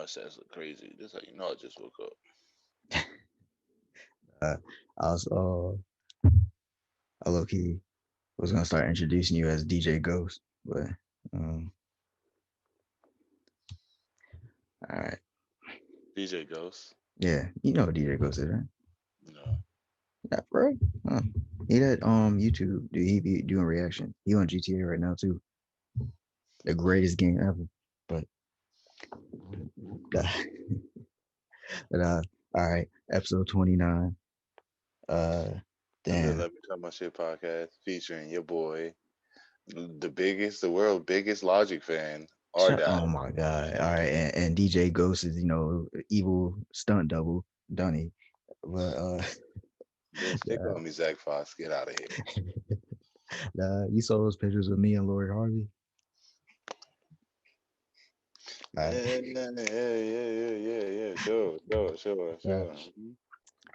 stats look crazy. This how you know I just woke up. Uh, I was I low key was gonna start introducing you as DJ Ghost, but um, all right, DJ Ghost. yeah, you know what DJ Ghost is, right? No. Yeah, bro. Huh. He that YouTube, dude. He be doing reaction. He on GTA right now too. The greatest game ever. But but all right, episode 29. Uh, And the damn. Let Me Talk My Shit podcast featuring your boy, the world biggest Logic fan, or Oh die. my god. All right, and DJ Ghost is evil stunt double Dunny. But Bitch, they call me Zach Fox. Get out of here. you saw those pictures of me and Lori Harvey. All right, Yeah. Sure.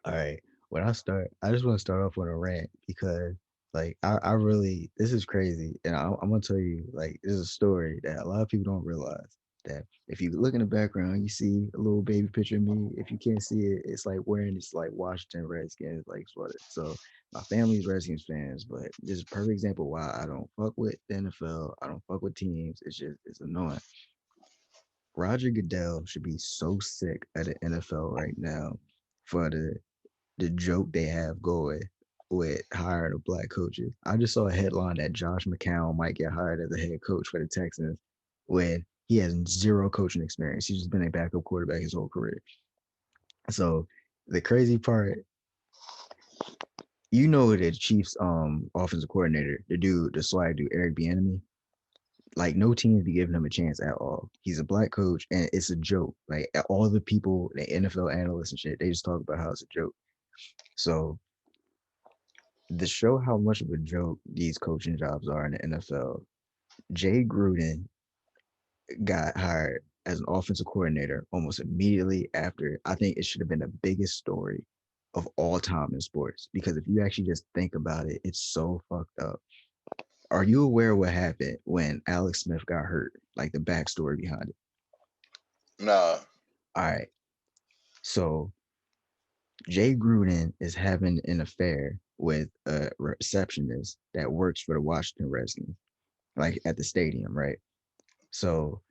all right. When I start, I just want to start off with a rant because, like, I really this is crazy, and I'm gonna tell you, like, this is a story that a lot of people don't realize. That if you look in the background, you see a little baby picture of me. If you can't see it, it's like wearing this like Washington Redskins like sweater. So my family's Redskins fans, but this is a perfect example why I don't fuck with the NFL. I don't fuck with teams. It's annoying. Roger Goodell should be so sick at the NFL right now for the joke they have going with hiring of black coaches. I just saw a headline that Josh McCown might get hired as a head coach for the Texans when he has zero coaching experience. He's just been a backup quarterback his whole career. So the crazy part, the Chiefs offensive coordinator, the swag dude, Eric Bieniemy, like no teams be giving him a chance at all. He's a black coach, and it's a joke. Like all the people, the NFL analysts and shit, they just talk about how it's a joke. So to show how much of a joke these coaching jobs are in the NFL, Jay Gruden got hired as an offensive coordinator almost immediately after. I think it should have been the biggest story of all time in sports because if you actually just think about it, it's so fucked up. Are you aware what happened when Alex Smith got hurt? Like the backstory behind it? Nah. All right. So Jay Gruden is having an affair with a receptionist that works for the Washington Redskins, like at the stadium, right? So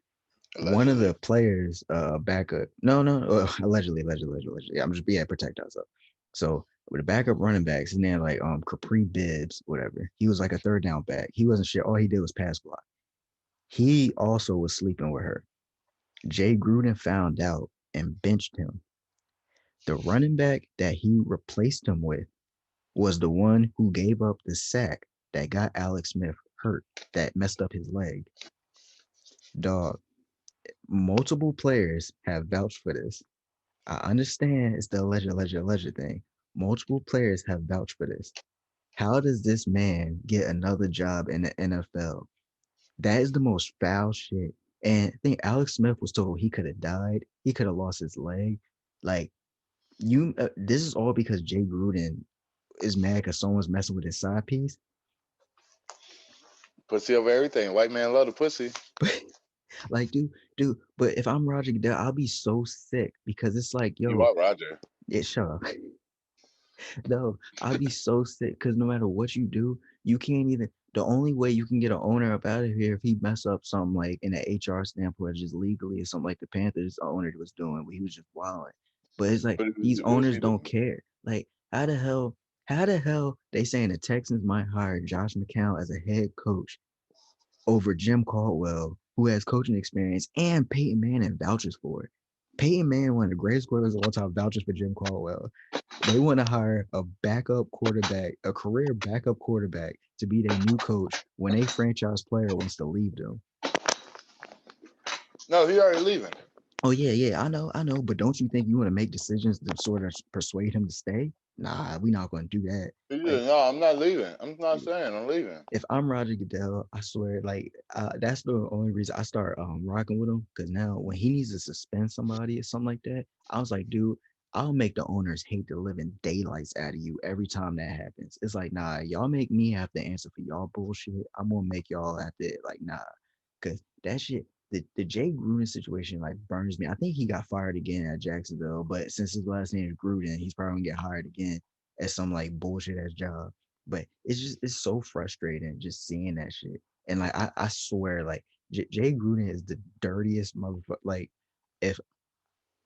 one of Allegedly. the players, backup, no, allegedly. I'm just being protect ourselves. So with the backup running backs, his name like Capri Bibbs, whatever. He was like a third down back. He wasn't shit. All he did was pass block. He also was sleeping with her. Jay Gruden found out and benched him. The running back that he replaced him with was the one who gave up the sack that got Alex Smith hurt, that messed up his leg. Dog, multiple players have vouched for this. I understand it's the alleged thing. Multiple players have vouched for this. How does this man get another job in the NFL? That is the most foul shit. And I think Alex Smith was told he could have died. He could have lost his leg. Like this is all because Jay Gruden is mad because someone's messing with his side piece. Pussy over everything. White man love the pussy. Like, dude. But if I'm Roger Goodell, I'll be so sick because it's like, You yo, are Roger. yeah, shut up. No, I'd be so sick because no matter what you do, you can't even. The only way you can get an owner up out of here if he mess up something like in an HR standpoint, just legally or something like the Panthers owner was doing, where he was just wilding. But it's like these What is owners he don't doing? care. Like how the hell they saying the Texans might hire Josh McCown as a head coach over Jim Caldwell, who has coaching experience, and Peyton Manning vouches for it. Peyton Manning, one of the greatest quarterbacks of all time, vouches for Jim Caldwell. They want to hire a backup quarterback, a career backup quarterback, to be their new coach when a franchise player wants to leave them. No, he already leaving. Oh yeah, I know. But don't you think you want to make decisions to sort of persuade him to stay? Nah, we not going to do that. Like, No, I'm not leaving. I'm not saying I'm leaving. if I'm Roger Goodell, I swear, like that's the only reason I start rocking with him. Because now, when he needs to suspend somebody or something like that, I was like, dude, I'll make the owners hate the living daylights out of you every time that happens. It's like, nah, y'all make me have to answer for y'all bullshit. I'm gonna make y'all have to like, nah, because that shit. the Jay Gruden situation like burns me. I think he got fired again at Jacksonville, but since his last name is Gruden, he's probably gonna get hired again at some like bullshit ass job. But it's so frustrating just seeing that shit. And like I swear, like Jay Gruden is the dirtiest motherfucker. Like if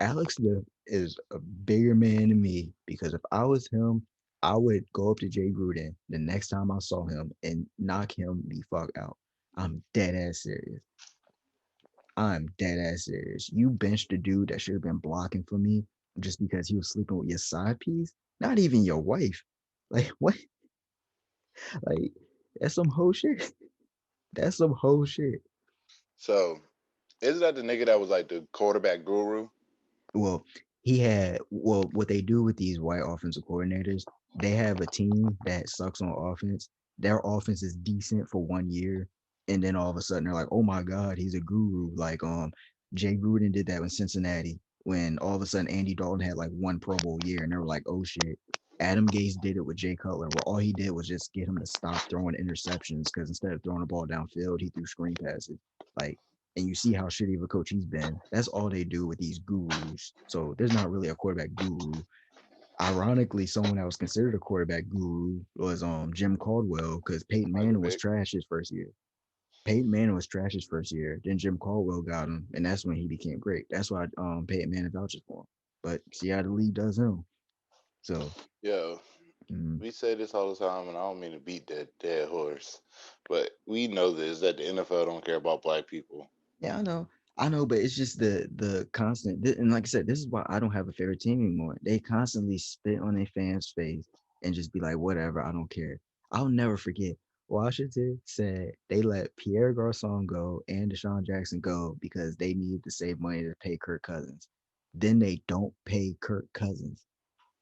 Alex Smith is a bigger man than me, because if I was him, I would go up to Jay Gruden the next time I saw him and knock him the fuck out. I'm dead ass serious. I'm dead ass serious. You benched a dude that should have been blocking for me just because he was sleeping with your side piece, not even your wife. Like what? Like that's some whole shit. That's some whole shit. So, isn't that the nigga that was like the quarterback guru? Well, he had what they do with these white offensive coordinators, they have a team that sucks on offense. Their offense is decent for 1 year, and then all of a sudden they're like, oh my God, he's a guru. Like Jay Gruden did that in Cincinnati when all of a sudden Andy Dalton had like one Pro Bowl year, and they were like, oh shit. Adam Gase did it with Jay Cutler, where all he did was just get him to stop throwing interceptions because instead of throwing the ball downfield, he threw screen passes. Like and you see how shitty of a coach he's been. That's all they do with these gurus. So there's not really a quarterback guru. Ironically, someone that was considered a quarterback guru was Jim Caldwell because Peyton Michael Manning was Vick. trash his first year. Peyton Manning was trash his first year. Then Jim Caldwell got him, and that's when he became great. That's why Peyton Manning vouches for him. But see how the league does him. So Yo, mm, we say this all the time, and I don't mean to beat that dead horse, but we know this that the NFL don't care about black people. yeah, I know, but it's just the constant. And like I said, this is why I don't have a favorite team anymore. They constantly spit on their fans' face and just be like, "Whatever, I don't care." I'll never forget. Washington said they let Pierre Garcon go and Deshaun Jackson go because they needed to save money to pay Kirk Cousins. Then they don't pay Kirk Cousins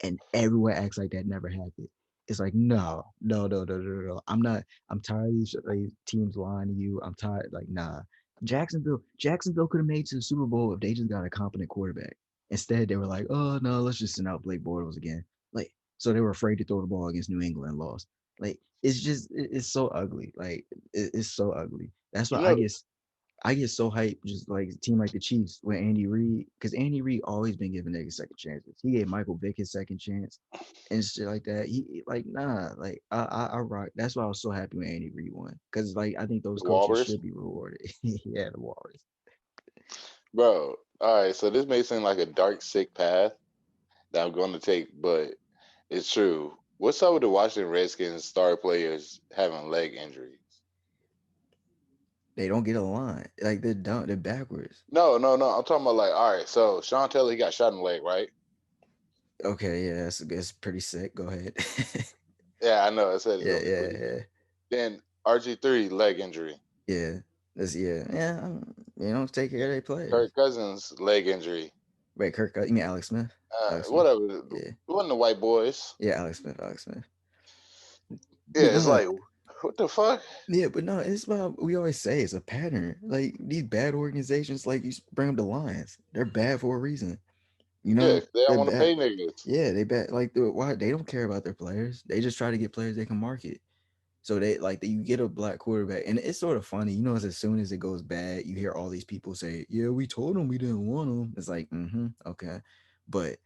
and everyone acts like that never happened. It's like no. I'm not. I'm tired of these like, teams lying to you. I'm tired. Like nah. Jacksonville could have made it to the Super Bowl if they just got a competent quarterback. Instead, they were like, oh no, let's just send out Blake Bortles again. Like so they were afraid to throw the ball against New England and lost. Like it's just it's so ugly. Like it's so ugly. That's why You know, I get so hyped, just like a team like the Chiefs with Andy Reid, because Andy Reid always been giving niggas second chances. He gave Michael Vick his second chance and shit like that. He like nah, like I rock. That's why I was so happy when Andy Reid won, because like I think those the coaches Walrus, should be rewarded. Yeah, the Warriors. bro. All right, so this may seem like a dark, sick path that I'm going to take, but it's true. What's up with the Washington Redskins star players having leg injuries? They don't get a line. Like they're dumb. They're backwards. No. I'm talking about like, all right, so Sean Taylor, he got shot in the leg, right? Okay, yeah, that's pretty sick. Go ahead. Yeah, I know. I said it's Yeah, gonna be yeah, pretty yeah, sick. Then RG3 leg injury. yeah. That's yeah. You know, take care of their players. Kirk Cousins leg injury. Wait, Kirk. You mean Alex Smith? Alex Smith. Whatever. It Yeah, wasn't the white boys. yeah. Alex Smith. Alex Smith. But Yeah, it's no, like, what the fuck? yeah, but no, it's about we always say it's a pattern. Like these bad organizations, like you bring up the Lions, they're bad for a reason. You Yeah, know, they don't they're want to bad. pay niggas. Yeah, they bad. Like why they don't care about their players. They just try to get players they can market. So they like you get a black quarterback, and it's sort of funny. You know, as soon as it goes bad, you hear all these people say, "Yeah, we told them we didn't want them." It's like, okay, but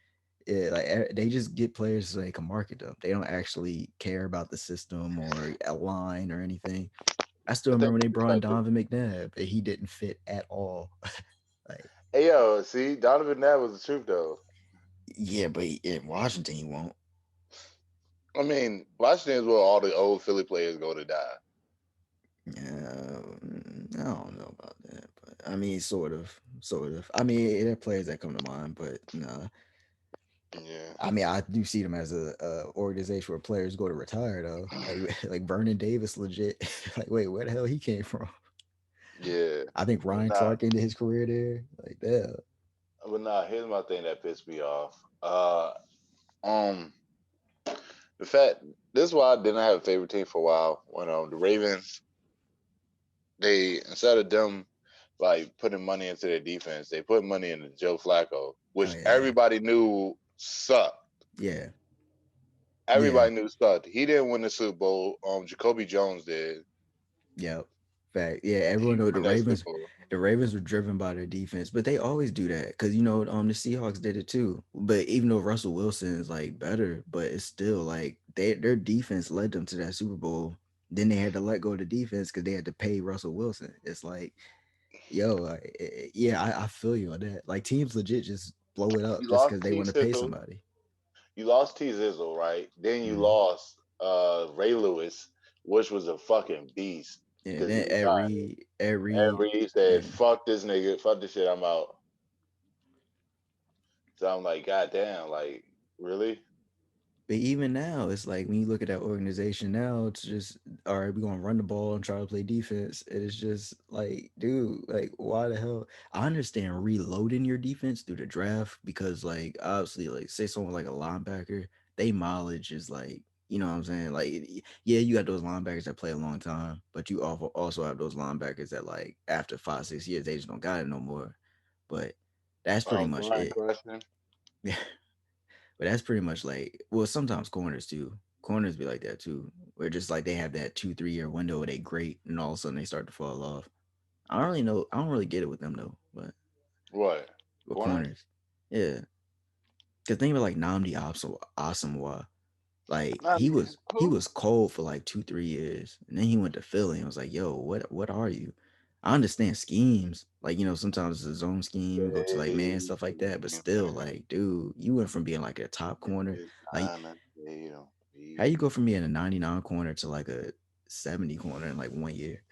yeah, like they just get players so they can market them. They don't actually care about the system or a line or anything. I still I remember think when they brought in perspective. Donovan McNabb, and he didn't fit at all. Like, Hey yo, see, Donovan, that was the truth though. yeah, but in Washington, he won't. I mean, Washington is where all the old Philly players go to die. Yeah, I don't know about that, but I mean, sort of. I mean, there are players that come to mind, but no. Yeah, I mean, I do see them as a organization where players go to retire though. Like like Vernon Davis, legit. Like, wait, where the hell he came from? yeah. I think But Ryan nah, Clark ended his career there. Like that. here's my thing that pissed me off. Um, the fact this is why I didn't have a favorite team for a while. When the Ravens, they instead of them like putting money into their defense, they put money into Joe Flacco, Oh which yeah, everybody knew sucked. yeah, yeah, Everybody knew sucked. He didn't win the Super Bowl. Jacoby Jones did. yep. Fact. Yeah, everyone know the on that Ravens. Super Bowl. The Ravens were driven by their defense, but they always do that because the Seahawks did it too. But even though Russell Wilson is like better, but it's still like their defense led them to that Super Bowl. Then they had to let go of the defense because they had to pay Russell Wilson. It's like, yo, yeah, I feel you on that. Like teams legit just blow it up You just lost because they T want to pay Sizzle. somebody. You lost T Zizzle, right? Then you Mhm. lost Ray Lewis, which was a fucking beast Yeah, because he then retired. every Every yeah. said, "Fuck this nigga, fuck this shit, I'm out." So I'm like, God damn, like really? But even now, it's like when you look at that organization now, it's just all right. We're gonna run the ball and try to play defense. And it's just like, dude, like why the hell? I understand reloading your defense through the draft because, like, obviously, like say someone like a linebacker, they mileage is like, you know what I'm saying? Like, yeah, you got those linebackers that play a long time, but you also have those linebackers that like after 5 6 years they just don't got it no more. But that's pretty much Blind it. question. But that's pretty much like, well, sometimes corners too. Corners be like that too, where just like they have that 2 3 year window where they great, and all of a sudden they start to fall off. I don't really know. I don't really get it with them though, but What? with Corners? corners, yeah. Cause think about like Namdi Asamoah, like I mean, he who? was cold for like 2 3 years, and then he went to Philly and was like, yo, what are you? I understand schemes, like sometimes it's a zone scheme, you go to like man They, stuff like that, but still, man, like, dude, you went from being like a top corner, it's like time and they don't how you be. go from being a 99 corner to like a 70 corner in like 1 year?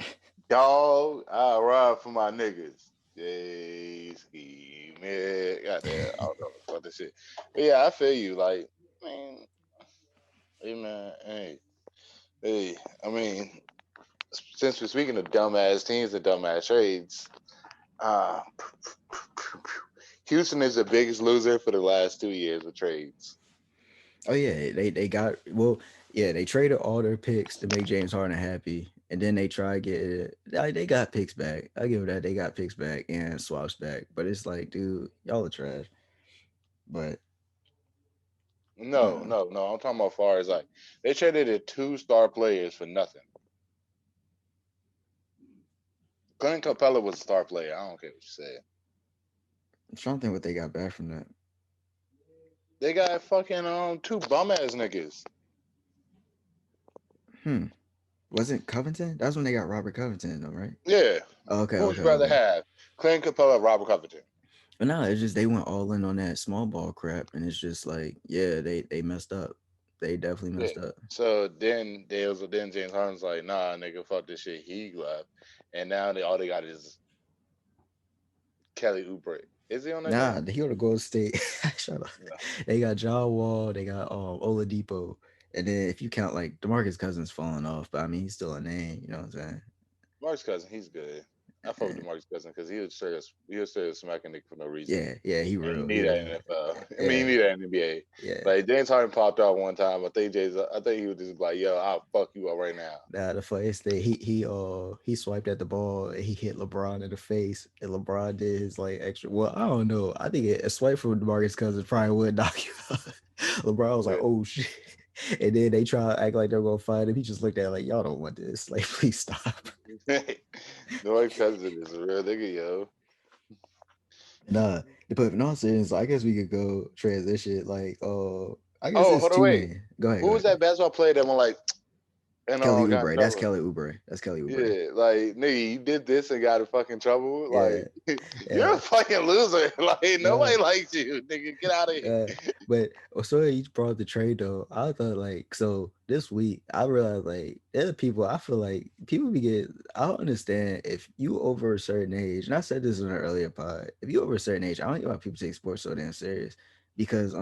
Dog, I ride for my niggas. Jay ski man. Goddamn, I don't know what this shit. But yeah, I feel you. Like, man, hey man, hey. I mean, since we're speaking of dumbass teams and dumbass trades, uh, Houston is the biggest loser for the last 2 years with trades. Oh yeah, they got well, yeah, they traded all their picks to make James Harden happy, and then they try to get it. Like, they got picks back. I give it that they got picks back and swaps back, but it's like, dude, y'all are trash. But No, uh, no, no. I'm talking about far as like they traded the 2 star players for nothing. Clint Capella was a star player. I don't care what you say. I'm trying to think what they got back from that. They got fucking 2 bum ass niggas. Hmm, wasn't Covington? That's when they got Robert Covington, though, right? Yeah. Oh, okay, Who would okay, you rather okay. have? Clint Capella, Robert Covington. But no, it's just they went all in on that small ball crap, and it's just like, yeah, they messed up. They definitely Yeah. messed up. So then James Harden's like, nah, nigga, fuck this shit. He left, and now all they got is Kelly Oubre. Is he on that Nah, team? he go to Golden State. Shut up. No. They got John Wall, they got Oladipo, and then if you count like DeMarcus Cousins falling off, but I mean he's still a name. You know what I'm saying? Mark's cousin, he's good. I fuck with And Mark's cousin because he was straight up smacking nigga for no reason. yeah, yeah, And you he need that in real. NFL. I mean, you Yeah, need that in NBA. yeah. Like James Harden popped out one time. I think he was just like, "Yo, I'll fuck you up right now." Nah, the funniest thing, he swiped at the ball and he hit LeBron in the face, and LeBron did his like extra. Well, I don't know. I think a swipe from DeMarcus Cousins probably would knock you out. LeBron was like, Yeah. "Oh shit," and then they try to act like they're gonna fight him. He just looked at it like, "Y'all don't want this. Like, please stop." Mark's cousin is a real nigga, yo. Nah, but in all seriousness, I guess we could go transition. Like, I guess Oh, it's hold on, two wait. man. Go ahead, Who go was ahead, go that ahead. basketball player that went like and Kelly got in Oubre. That's trouble? Kelly Oubre. That's Kelly Oubre. Yeah, like nigga, you did this and got in fucking trouble. Yeah, Like you're yeah. a fucking loser. Like Nah, nobody likes you, nigga. Get out of here. but so each brought up the trade though. I thought like so this week I realized like there are people I feel like people be get I don't understand if you over a certain age, and I said this in an earlier pod, if you over a certain age, I don't know why people take sports so damn serious. Because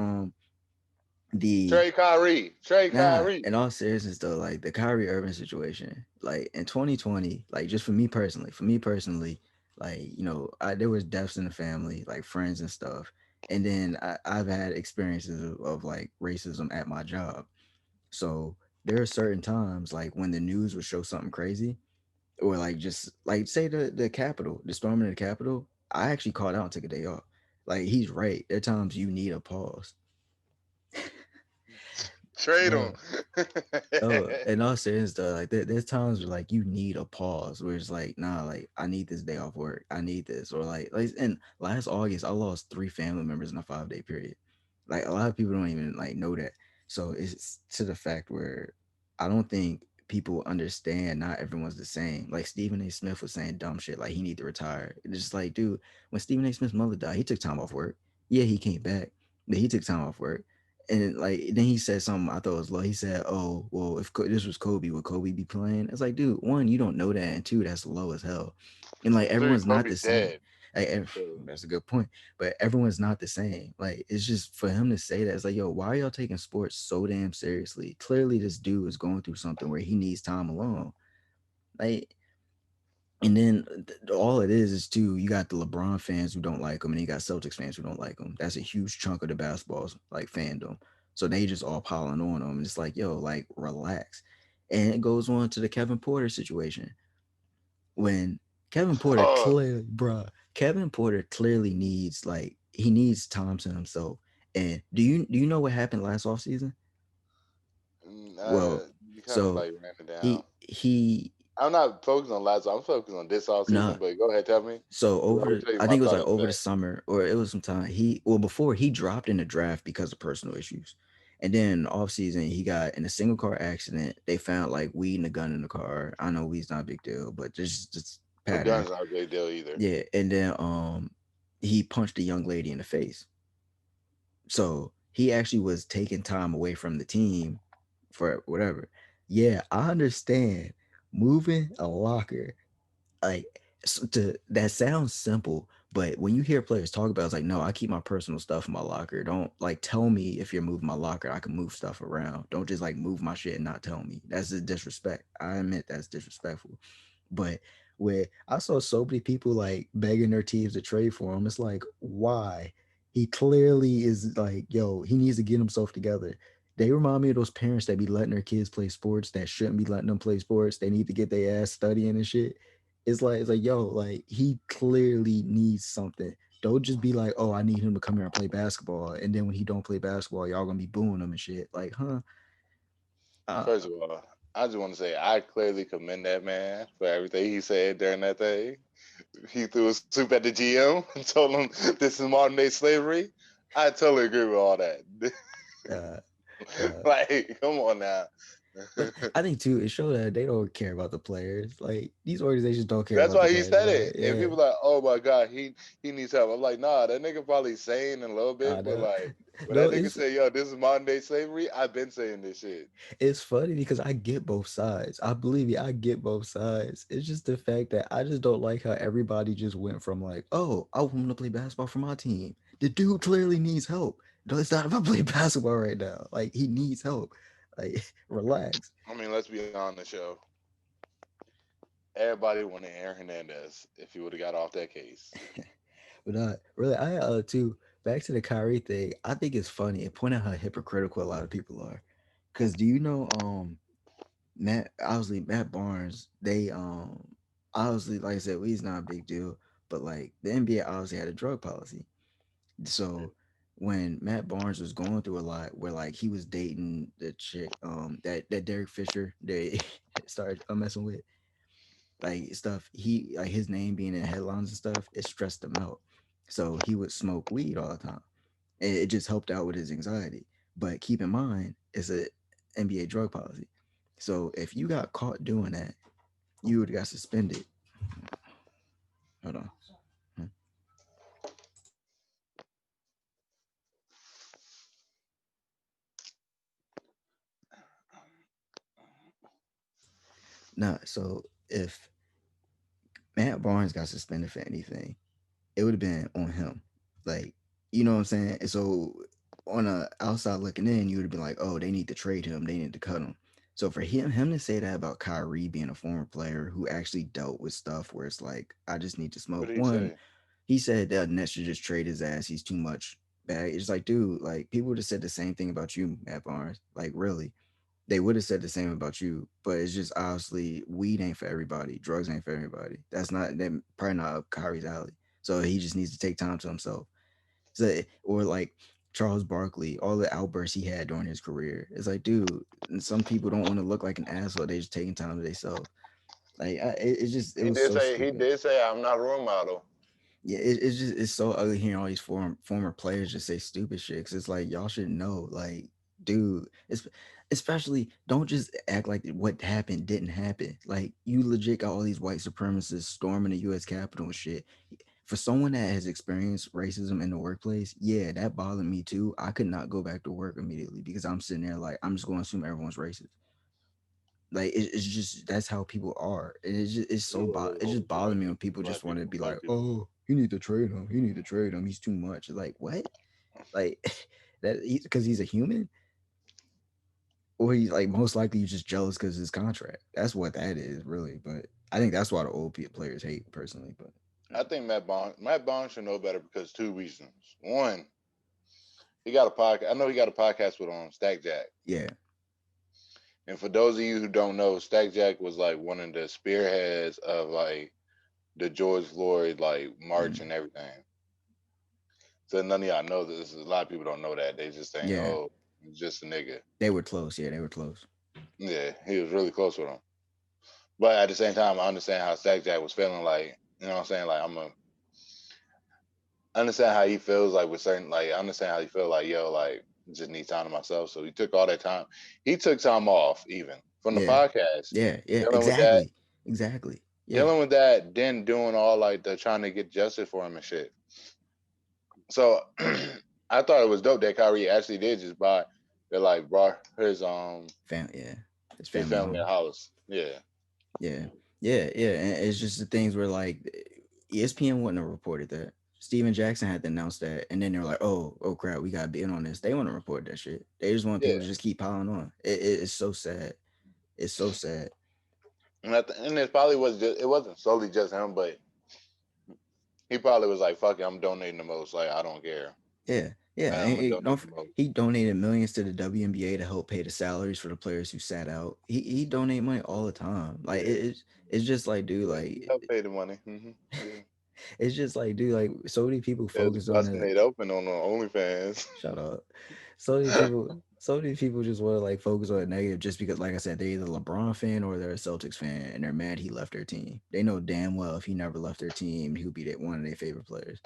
the Trey Kyrie. Trey nah, Kyrie. in all seriousness though, like the Kyrie Irving situation, like in 2020, like just for me personally, like there was deaths in the family, like friends and stuff, and then I've had experiences of like racism at my job. So there are certain times like when the news would show something crazy, or like just like say the Capitol, the storming of the Capitol. I actually called out and took a day off. Like he's right. There are times you need a pause. Trade him. No, no. In all seriousness, though, like there's times where like you need a pause, where it's like, nah, like I need this day off work. I need this, or like, and last August I lost 3 family members in a 5 day period. Like a lot of people don't even like know that. So it's to the fact where I don't think people understand. Not everyone's the same. Like Stephen A. Smith was saying dumb shit, like he need to retire. It's just like, dude, when Stephen A. Smith's mother died, he took time off work. Yeah, he came back, but he took time off work. And like then he said something I thought was low. He said, "Oh, well, if this was Kobe, would Kobe be playing?" It's like, dude, one, you don't know that, and two, that's low as hell. And like Three, everyone's not Kobe the same. dead. Like, So that's a good point, but everyone's not the same. Like it's just for him to say that, it's like, yo, why are y'all taking sports so damn seriously? Clearly, this dude is going through something where he needs time alone. Like, and then all it is too, you got the LeBron fans who don't like him, and you got Celtics fans who don't like him. That's a huge chunk of the basketball's like fandom. So they just all piling on him. And it's like, yo, like relax. And it goes on to the Kevin Porter situation. When Kevin Porter clearly, bruh, Kevin Porter clearly needs like he needs time to himself. And do you know what happened last offseason? Well, you kind of so like ran it down. he I'm not focused on last. I'm focused on this all nah. season. But go ahead, tell me. So 'Cause I over will the, tell you I my think it was thought like after over the that. summer, or it was sometime before he dropped in the draft because of personal issues. And then off season he got in a single car accident. They found like weed and a gun in the car. I know weed's not a big deal, but just But pattern. guns aren't a big deal either. Yeah. And then he punched a young lady in the face. So he actually was taking time away from the team for whatever. Yeah, I understand moving a locker, like, that sounds simple, but when you hear players talk about it, it's like, no, I keep my personal stuff in my locker. Don't like tell me if you're moving my locker, I can move stuff around. Don't just like move my shit and not tell me. That's just disrespect. I admit that's disrespectful. But where I saw so many people like begging their teams to trade for him, it's like, why? He clearly is like, yo, he needs to get himself together. They remind me of those parents that be letting their kids play sports that shouldn't be letting them play sports. They need to get their ass studying and shit. It's like, yo, like he clearly needs something. Don't just be like, oh, I need him to come here and play basketball, and then when he don't play basketball, y'all gonna be booing him and shit. Like, huh? First Uh, of all, I just want to say I clearly commend that man for everything he said during that thing. He threw a soup at the GM and told him this is modern day slavery. I totally agree with all that. uh, uh, Like, come on now. but I think too, it showed that they don't care about the players. Like these organizations don't care That's about the why he players, said bro. it. And Yeah, people like, oh my god, he needs help. I'm like, nah, that nigga probably sane in a little I bit, but know. like when No, that nigga say, yo, this is modern day slavery, I've been saying this shit. it's funny because I get both sides. I believe you, I get both sides. It's just the fact that I just don't like how everybody just went from like, oh, I want to play basketball for my team. The dude clearly needs help. No, it's not about playing basketball right now. Like he needs help. Like relax. I mean, let's be honest, show. Everybody wanted Aaron Hernandez if he would have got off that case. But really, I too, back to the Kyrie thing. I think it's funny. It pointed out how hypocritical a lot of people are. Cause do you know Matt, obviously Matt Barnes, they obviously, like I said, weed's not a big deal, but like the NBA obviously had a drug policy. So when Matt Barnes was going through a lot where like he was dating the chick that Derek Fisher they started messing with, like stuff, he like his name being in headlines and stuff, it stressed him out. So he would smoke weed all the time. And it just helped out with his anxiety. But keep in mind, it's a NBA drug policy. So if you got caught doing that, you would have got suspended. Hold on. Hmm. Nah, so if Matt Barnes got suspended for anything, it would have been on him. Like, you know what I'm saying? And so on a outside looking in, you would have been like, oh, they need to trade him, they need to cut him. So for him to say that about Kyrie being a former player who actually dealt with stuff where it's like, I just need to What smoke. did he One, say? he said that Nets should just trade his ass. He's too much bag. It's like, dude, like people would have said the same thing about you, Matt Barnes. Like, really, they would have said the same about you. But it's just obviously weed ain't for everybody. Drugs ain't for everybody. That's not that probably not up Kyrie's alley. So he just needs to take time to himself. So or like Charles Barkley, all the outbursts he had during his career. It's like, dude, and some people don't want to look like an asshole. They just taking time to themselves. Like, it was so He stupid. did say I'm not a role model. Yeah, it's so ugly hearing all these former players just say stupid shit. 'Cause it's like y'all should know, like, dude, it's especially don't just act like what happened didn't happen. Like, you legit got all these white supremacists storming the U.S. Capitol and shit. For someone that has experienced racism in the workplace, yeah, that bothered me too. I could not go back to work immediately because I'm sitting there like I'm just going to assume everyone's racist. Like it's just that's how people are. And it just bothers me when people just want to be like, Black people. oh, you need to trade him. You need to trade him. He's too much. Like what? Like that because he's a human, or he's like most likely he's just jealous because his contract. That's what that is really. But I think that's why the old players hate personally. But I think Matt Bond should know better because two reasons. One, he got a podcast. I know he got a podcast with Stack Jack. yeah, And for those of you who don't know, Stack Jack was like one of the spearheads of like the George Floyd like march and everything. So none of y'all know this. A lot of people don't know that. They just think, yeah, oh, he's just a nigga. they were close. Yeah, they were close. Yeah, he was really close with him. But at the same time, I understand how Stack Jack was feeling like, you know what I'm saying? Like I understand how he feels like with certain like I understand how he feel like, yo, like just need time to myself. So he took all that time. He took time off even from the Yeah, podcast, yeah, yeah. dealing with that, Exactly. Yeah, dealing with that, then doing all like the trying to get justice for him and shit. So I thought it was dope that Kyrie actually did just buy that like brought yeah. His his family family a home. house. Yeah. Yeah, yeah. And it's just the things where like ESPN wouldn't have reported that. Steven Jackson had to announce that, and then they're like, oh crap, we gotta be in on this." They want to report that shit. They just want Yeah. people to just keep piling on. It's so sad. It's so sad. And at the end it probably was just it wasn't solely just him, but he probably was like, fuck it, I'm donating the most. Like I don't care. Yeah, yeah. I'm And gonna donate the most. he donated millions to the WNBA to help pay the salaries for the players who sat out. He donate money all the time. Like Yeah. it's just like, dude, He like helped pay the money. Yeah. it's just like, dude, like so many people It's focus on busting the it open on the OnlyFans. shut up. So many people just want to like focus on the negative just because, like I said, they're either a LeBron fan or they're a Celtics fan, and they're mad he left their team. They know damn well if he never left their team, he would be one of their favorite players.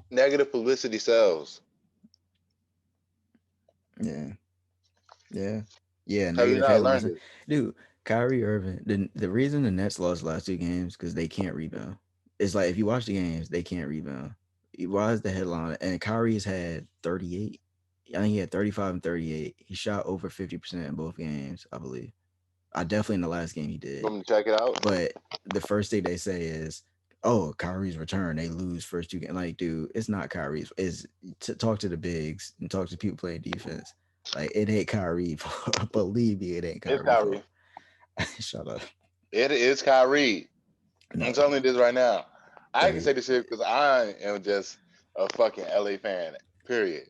Negative publicity sells. Yeah, yeah, yeah. Have you Negative not headlines, learned it? dude. Kyrie Irving. The reason the Nets lost the last two games because they can't rebound. It's like if you watch the games, they can't rebound. Why is the headline? And Kyrie's had 38. I think he had 35 and 38. He shot over 50% in both games, I believe. I definitely in the last game he You did. want me to check it out? But the first thing they say is, "Oh, Kyrie's return. They lose first two games." Like, dude, it's not Kyrie's. Is to talk to the bigs and talk to people playing defense. Like, it ain't Kyrie. Believe me, it ain't It's Kyrie fault. Kyrie. Shut up. It is Kyrie. I'm No, telling you this right now. I can hey, say this shit because I am just a fucking LA fan. Period.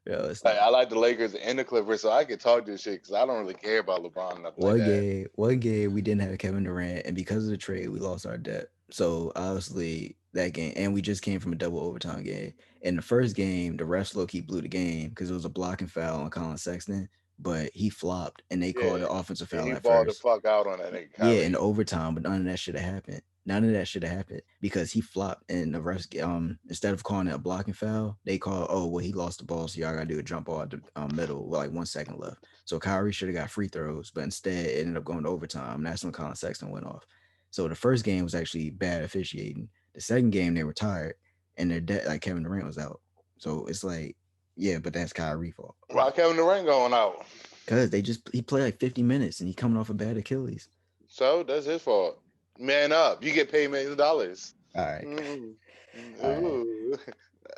no, it's Like not. I like the Lakers and the Clippers, so I can talk this shit because I don't really care about LeBron or nothing like that. One game, we didn't have Kevin Durant, and because of the trade, we lost our depth. So obviously that game, and we just came from a double overtime game. In the first game, the refs low key blew the game because it was a blocking foul on Colin Sexton, but he flopped, and they called Yeah, the offensive yeah, foul he at balled the first. fuck out on that nigga Yeah, in Kyrie. the overtime, but none of that should have happened. None of that should have happened because he flopped, and the refs instead of calling it a blocking foul, they call, oh well, he lost the ball, so y'all gotta do a jump ball at the middle with like 1 second left. So Kyrie should have got free throws, but instead it ended up going to overtime. That's when Colin Sexton went off. So the first game was actually bad officiating. The second game they were tired, and like Kevin Durant was out. So it's like, yeah, but that's Kyrie fault. Why Kevin Durant going out? Cause he played like 50 minutes and he coming off a bad Achilles. So that's his fault. Man up. You get paid millions of dollars. All right, Mm. all right, Ooh.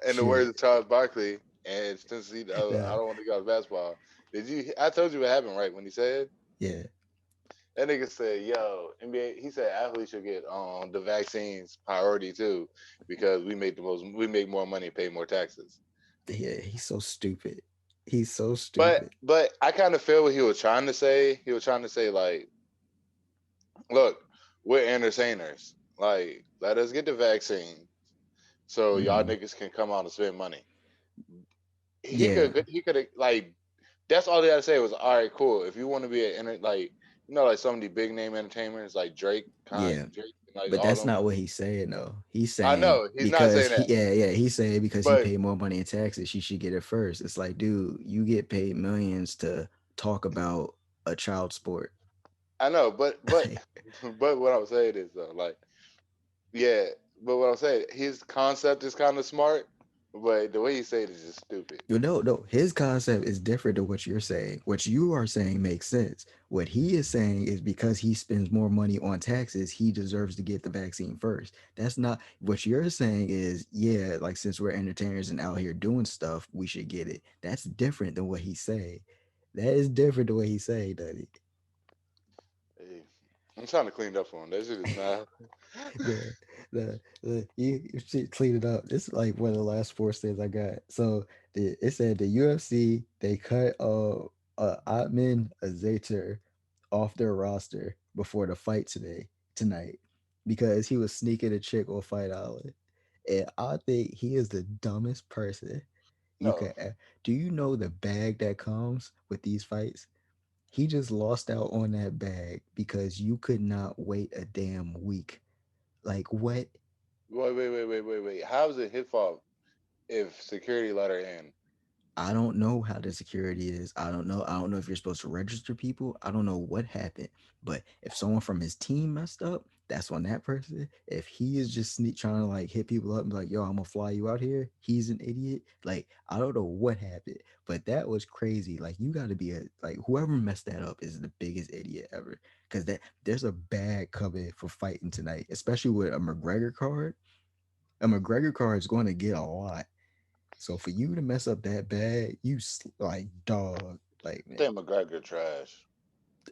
In the words shit. of Charles Barkley, and since I Nah. don't want to go to basketball, did you? I told you what happened, right? When he said Yeah. that nigga said, "Yo, NBA." He said athletes should get the vaccines priority too because we make more money, pay more taxes. Yeah, he's so stupid. He's so But stupid. but I kind of feel what he was trying to say. He was trying to say like, look, we're entertainers. Like, let us get the vaccine so y'all Hmm. niggas can come out and spend money. Yeah, he could have like that's all they had to say was all right, cool. If you want to be like like some of the big name entertainers like yeah. Drake, and like But all that's them. not what he's saying though. He's I saying know he's not because saying that, he's saying because he but paid more money in taxes, she should get it first. It's like, dude, you get paid millions to talk about a child sport. I know, but but what I'm saying is though, like yeah, but what I'm saying, his concept is kind of smart, but the way he said it is just stupid. No. His concept is different than what you're saying. What you are saying makes sense. What he is saying is because he spends more money on taxes, he deserves to get the vaccine first. That's not what you're saying is, yeah, like since we're entertainers and out here doing stuff, we should get it. That's different than what he's saying. That is different than what he's saying, Daddy. Hey, I'm trying to clean it up for him. That shit is not. You should clean it up. This is like one of the last sports things I got. So it said the UFC they cut Ottman Azaitar off their roster before the fight tonight because he was sneaking a chick on Fight Island, and I think he is the dumbest person you No, could. Do you know the bag that comes with these fights? He just lost out on that bag because you could not wait a damn week. Like what? wait. How is it his fault if security let her in? I don't know how the security is. I don't know. I don't know if you're supposed to register people. I don't know what happened. But if someone from his team messed up, that's on that person. If he is just trying to like hit people up and be like, yo, I'm gonna fly you out here, he's an idiot. Like, I don't know what happened, but that was crazy. Like, you gotta be like whoever messed that up is the biggest idiot ever. Cause there's a bag coming for fighting tonight, especially with a McGregor card. A McGregor card is going to get a lot. So for you to mess up that bad, like dog, like I man, think McGregor trash.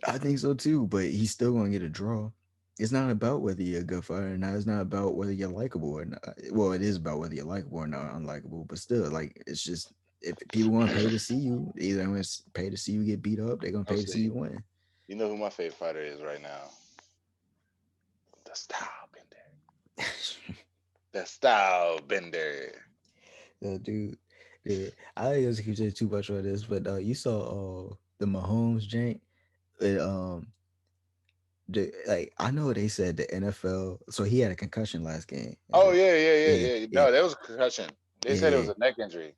I think so too. But he's still gonna get a draw. It's not about whether you're a good fighter or not. It's not about whether you're likable or not. Well, it is about whether you're likable or not unlikable. But still, like it's just if people want to pay to see you, either they're gonna pay to see you get beat up, they're gonna I'll pay to see see. you win. You know who my favorite fighter is right now? The Style Bender. The Style Bender. Dude, yeah, I ain't gonna keep saying too much on this, but you saw the Mahomes jank. It, like I know they said the NFL. So he had a concussion last game. Oh Yeah, yeah. yeah, No, that was a concussion. They said it was yeah. a neck injury.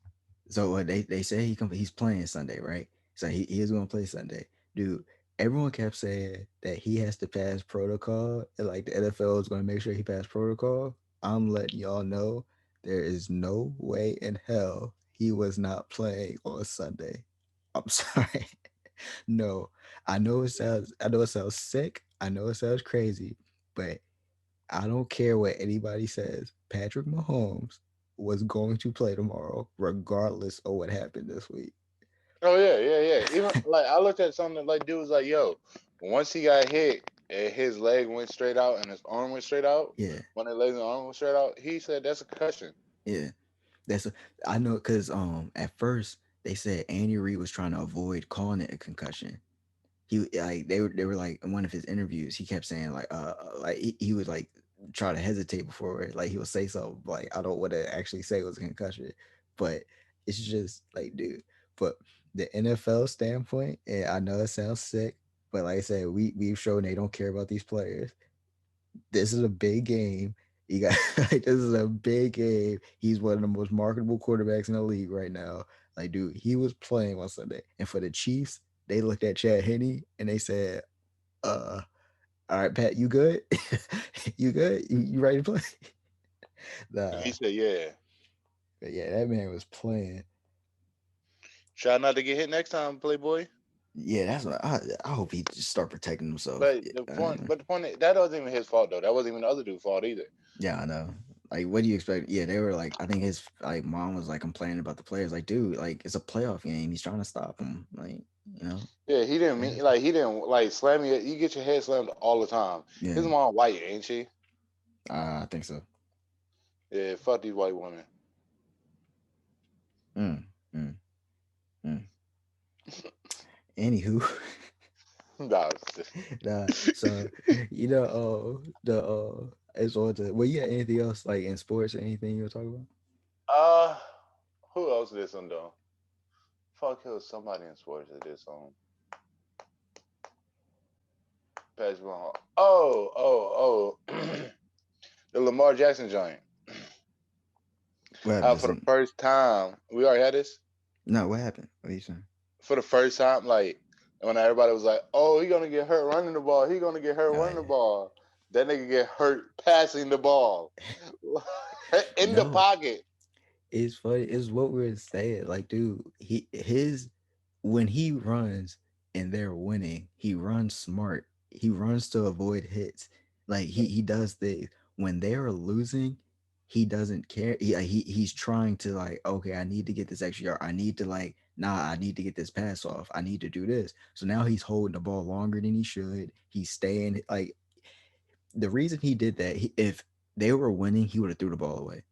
So they say he's playing Sunday, right? So he is going to play Sunday, dude. Everyone kept saying that he has to pass protocol, and like the NFL is going to make sure he passed protocol. I'm letting y'all know there is no way in hell he was not playing on Sunday. I'm sorry. No, I know it sounds sick. I know it sounds crazy, but I don't care what anybody says. Patrick Mahomes was going to play tomorrow, regardless of what happened this week. Oh yeah. Even like I looked at something like dude was like, yo, once he got hit and his leg went straight out and his arm went straight out, Yeah, when his leg and arm went straight out, he said that's a concussion. yeah. I know because at first they said Andy Reid was trying to avoid calling it a concussion. They were like in one of his interviews, he kept saying like he would like try to hesitate before like he would say something like I don't want to actually say it was a concussion, but it's just like dude. But the NFL standpoint, and I know it sounds sick, but like I said, we've shown they don't care about these players. This is a big game. You got like this is a big game. He's one of the most marketable quarterbacks in the league right now. Like, dude, he was playing on Sunday. And for the Chiefs, they looked at Chad Henne and they said, all right, Pat, you good? You good? You ready to play? And Nah. he said, yeah, But yeah, that man was playing. try not to get hit next time, Playboy. Yeah, that's what I hope he just start protecting himself. But the point that wasn't even his fault though. That wasn't even the other dude's fault either. Yeah, I know. Like, what do you expect? Yeah, they were like, I think his like mom was like complaining about the players. Like, dude, like it's a playoff game. He's trying to stop him. Like, you know. Yeah, he didn't mean like he didn't like slam you. You get your head slammed all the time. His Yeah, mom white, ain't she? I think so. Yeah, fuck these white women. Mm, mm, mm. Anywho, Nah, nah. So you know, it's on to. Well, you got anything else like in sports or anything you were talking about? uh, who else did some though? Fuck, it was somebody in sports that did something. Patrick Mahomes. The Lamar Jackson joint. What How happened? for the first time, we already had this. No, what happened? What are you saying? For the first time, like when everybody was like, "Oh, he gonna get hurt running the ball. He gonna get hurt Oh running the yeah. ball." That nigga get hurt passing the ball in the No, pocket. it's funny. It's what we are saying. Like, dude, his when he runs and they're winning, he runs smart. He runs to avoid hits. Like he does things. When they're losing, he doesn't care. He's trying to like, okay, I need to get this extra yard. I need to like, nah, I need to get this pass off. I need to do this. So now he's holding the ball longer than he should. He's staying like the reason he did that. If they were winning, he would have threw the ball away.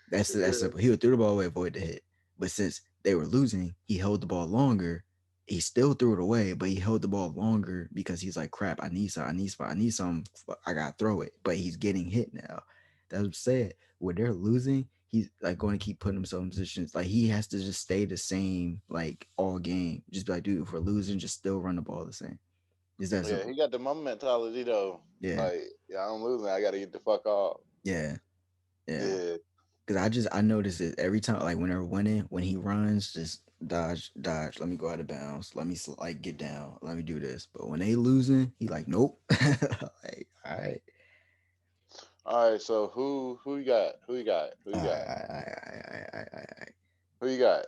That's Yeah, simple. He would throw the ball away, avoid the hit. But since they were losing, he held the ball longer. He still threw it away, but he held the ball longer because he's like, crap, I need some, I need some, I need some. I gotta throw it. But he's getting hit now. That's what I'm saying. When they're losing, he's like going to keep putting himself in positions. Like he has to just stay the same like all game. Just be like, dude, if we're losing, just still run the ball the same. It's that yeah, simple. he got the mama mentality though. Yeah. Like, yeah, I'm losing. I gotta get the fuck off. Yeah. Yeah. Yeah, Cause I notice it every time, like when they're winning, when he runs, just dodge, dodge. Let me go out of bounds. Let me like get down. Let me do this. But when they losing, he like nope. Like, all right, all right, so who you got? Who you got? Who all you got? right, all right, all right, all right, all right, all right. Who you got?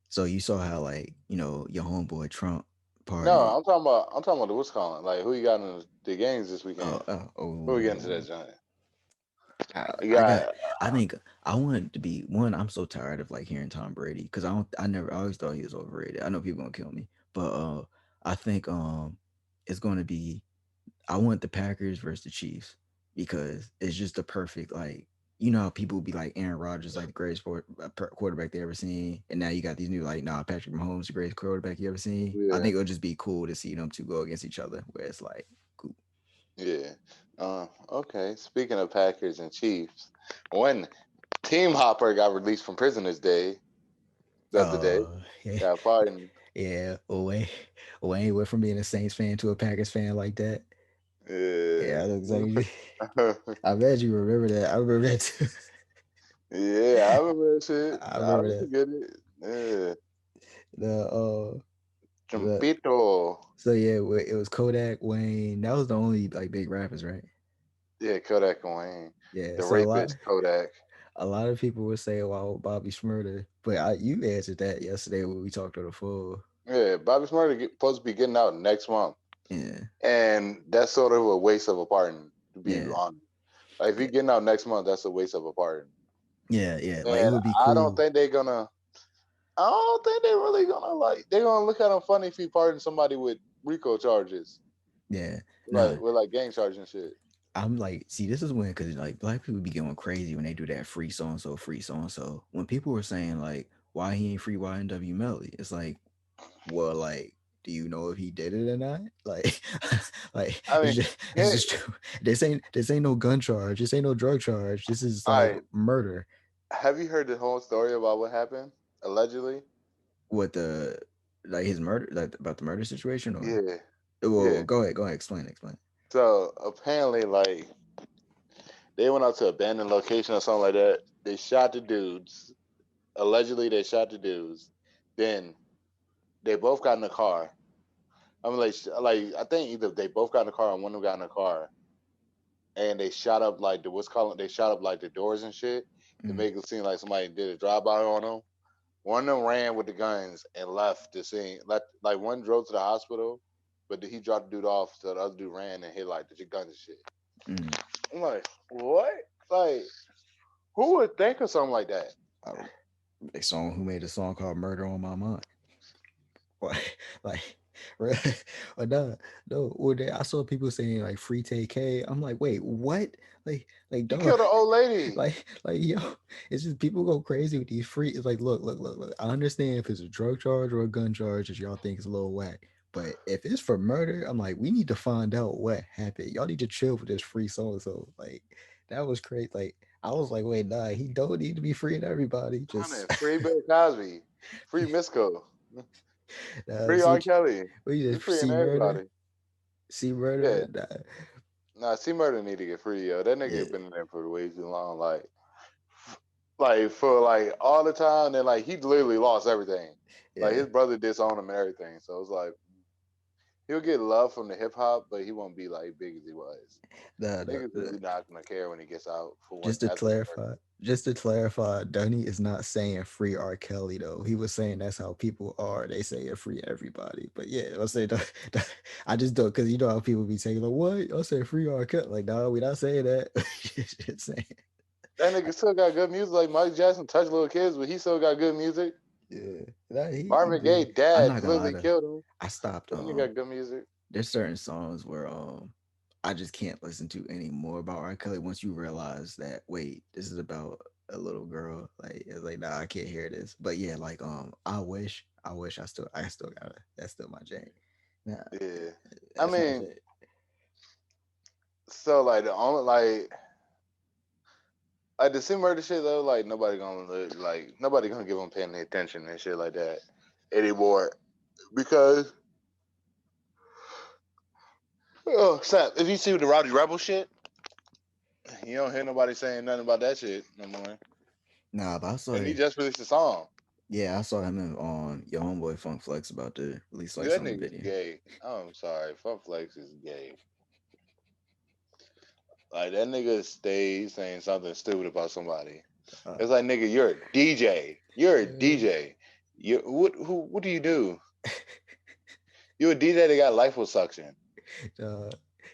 So you saw how like your homeboy Trump No, party. I'm talking about the what's calling. Like who you got in the games this Oh, weekend? oh, Who we getting to oh. that joint? You I got. got I think I want to be one. I'm so tired of like hearing Tom Brady because I don't. I never. I always thought he was overrated. I know people gonna kill me, but I think it's gonna be. I want the Packers versus the Chiefs because it's just the perfect like. You know how people be like Aaron Rodgers like the greatest quarterback they ever seen, and now you got these new like Patrick Mahomes the greatest quarterback you ever seen. I yeah, think it'll just be cool to see them two go against each other where it's like cool. yeah. Okay. Speaking of Packers and Chiefs, when Team Hopper got released from prison this day, the other day, Yeah. got pardoned. Yeah, Wayne went from being a Saints fan to a Packers fan like that. Yeah. Yeah, I know exactly. I bet you remember that. I remember that too. Yeah, I remember that shit. I I remember don't that. forget it. Yeah. The the Trumpito. so yeah, it was Kodak, Wayne. That was the only like big rappers, right? Yeah, Kodak and Wayne. Yeah. The So rapist Kodak. a lot of people would say, "Well, Bobby Shmurda," but you answered that yesterday when we talked on the phone. Yeah, Bobby Smurder supposed to be getting out next month. Yeah, And that's sort of a waste of a pardon, to be yeah, honest. Like if he getting out next month, that's a waste of a pardon. yeah, yeah. Like it And would be I don't cool. think they're gonna. I don't think they're really gonna like. They're gonna look at him funny if he pardons somebody with RICO charges, Yeah, like nah. with like gang charges and shit. I'm like, see, this is when, cause like black people be going crazy when they do that free so and so, free so and so. When people were saying like, why he ain't free YNW Melly, it's like, well, like, do you know if he did it or not? Like, like I mean, it's yeah. just true. This ain't no gun charge. This ain't no drug charge. This is All like right. murder. Have you heard the whole story about what happened allegedly? What the like his murder, like about the murder situation, or Yeah, well, yeah. go ahead, explain. So apparently, like they went out to an abandoned location or something like that. They shot the dudes. Allegedly, they shot the dudes. Then they both got in the car. I mean, like I think either they both got in the car or one of them got in the car, and they shot up like the what's calling. They shot up like the doors and shit to Mm, make it seem like somebody did a drive by on them. One of them ran with the guns and left the scene. Like one drove to the hospital, but he dropped the dude off. So the other dude ran and hit like the guns and shit. mm. I'm like, what? Like, who would think of something like that? I, a song who made a song called "Murder on My Mind." Like, right? Or no, no. Or I saw people saying like "free TK." I'm like, wait, what? Like, He dog. killed an old lady. Like, yo, it's just people go crazy with these free. It's like, look. I understand if it's a drug charge or a gun charge that y'all think is a little whack, but if it's for murder, I'm like, we need to find out what happened. Y'all need to chill with this free so and so. Like, that was crazy. Like, I was like, wait, nah, he don't need to be freeing everybody. Honey, Just free Bill Cosby, free Misco. Free So R. Kelly. what you He just freeing see murder, everybody. see Yeah. murder. Nah, C Murder need to get free, yo. That Yeah, nigga been in there for way too long. Like for like all the time, and like he literally lost everything. Like yeah. his brother disowned him and everything. So it's like he'll get love from the hip hop, but he won't be like big as he was. Niggas The really not gonna care when he gets out for what just to after the first. clarify, Dunny is not saying free R. Kelly though. He was saying that's how people are. They say it free everybody. But yeah, I'll say I just don't because you know how people be saying like what? I'll say free R. Kelly. Like, no, we not saying that. Just saying. That nigga still got good music. Like Mike Jackson touched little kids, but he still got good music. Yeah. Nah, he Marvin do. Gaye I'm dad not gonna lie literally though. killed him. I stopped That nigga got good music. there's certain songs where I just can't listen to anymore about R. Kelly once you realize that wait, this is about a little girl. Like it's like nah, I can't hear this. But yeah, like I wish I still got it. That's still my jam. Nah, Yeah. I that's my mean, shit. so like the only like the sim murder shit though, like nobody gonna give him paying attention and shit like that anymore because oh snap! If you see the Rowdy Rebel shit, you don't hear nobody saying nothing about that shit no more. Nah, but I saw And he it. just released a song. Yeah, I saw him on your homeboy Funk Flex about to release like That some nigga's video. gay. I'm sorry, Fun Flex is gay. Like that nigga stayed saying something stupid about somebody. Uh, It's like nigga, you're a DJ. You're a uh, DJ. You what do you do? You a DJ that got liposuction. uh,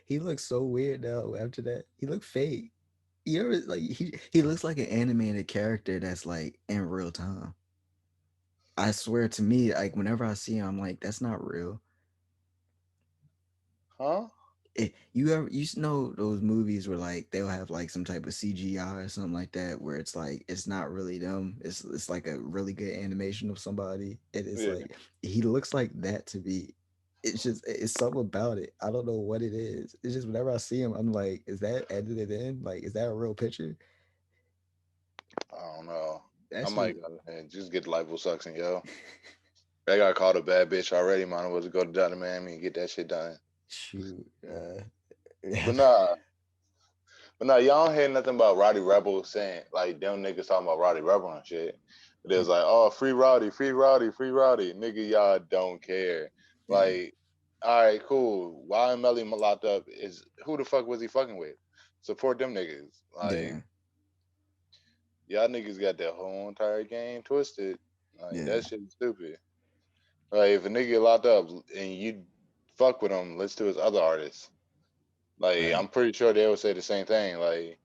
he looks so weird now after that. He looked fake. You ever like he looks like an animated character that's like in real time. I swear to me, like whenever I see him, I'm like, that's not real. Huh? You know those movies where like they'll have like some type of CGI or something like that where it's like it's not really them. It's like a really good animation of somebody. And it's Yeah. like he looks like that to me. It's something about it. I don't know what it is. It's just whenever I see him, I'm like, is that edited in? Like, is that a real picture? I don't know. I That might shit. go and just get liposuction, yo. I got called a bad bitch already. Might as well just go down to Miami and get that shit done. Shoot. But nah, but nah, y'all don't hear nothing about Roddy Rebel saying like them niggas talking about Roddy Rebel and shit. But it was like, oh, free Roddy, free Roddy, free Roddy. Nigga, y'all don't care. yeah, Like, all right, cool. Why Melly locked up is who the fuck was he fucking with? Support them niggas. Like, yeah, y'all niggas got that whole entire game twisted. Like, yeah. that shit is stupid. Like, if a nigga get locked up and you fuck with him, let's do his other artists. Like, Right. I'm pretty sure they would say the same thing. Like,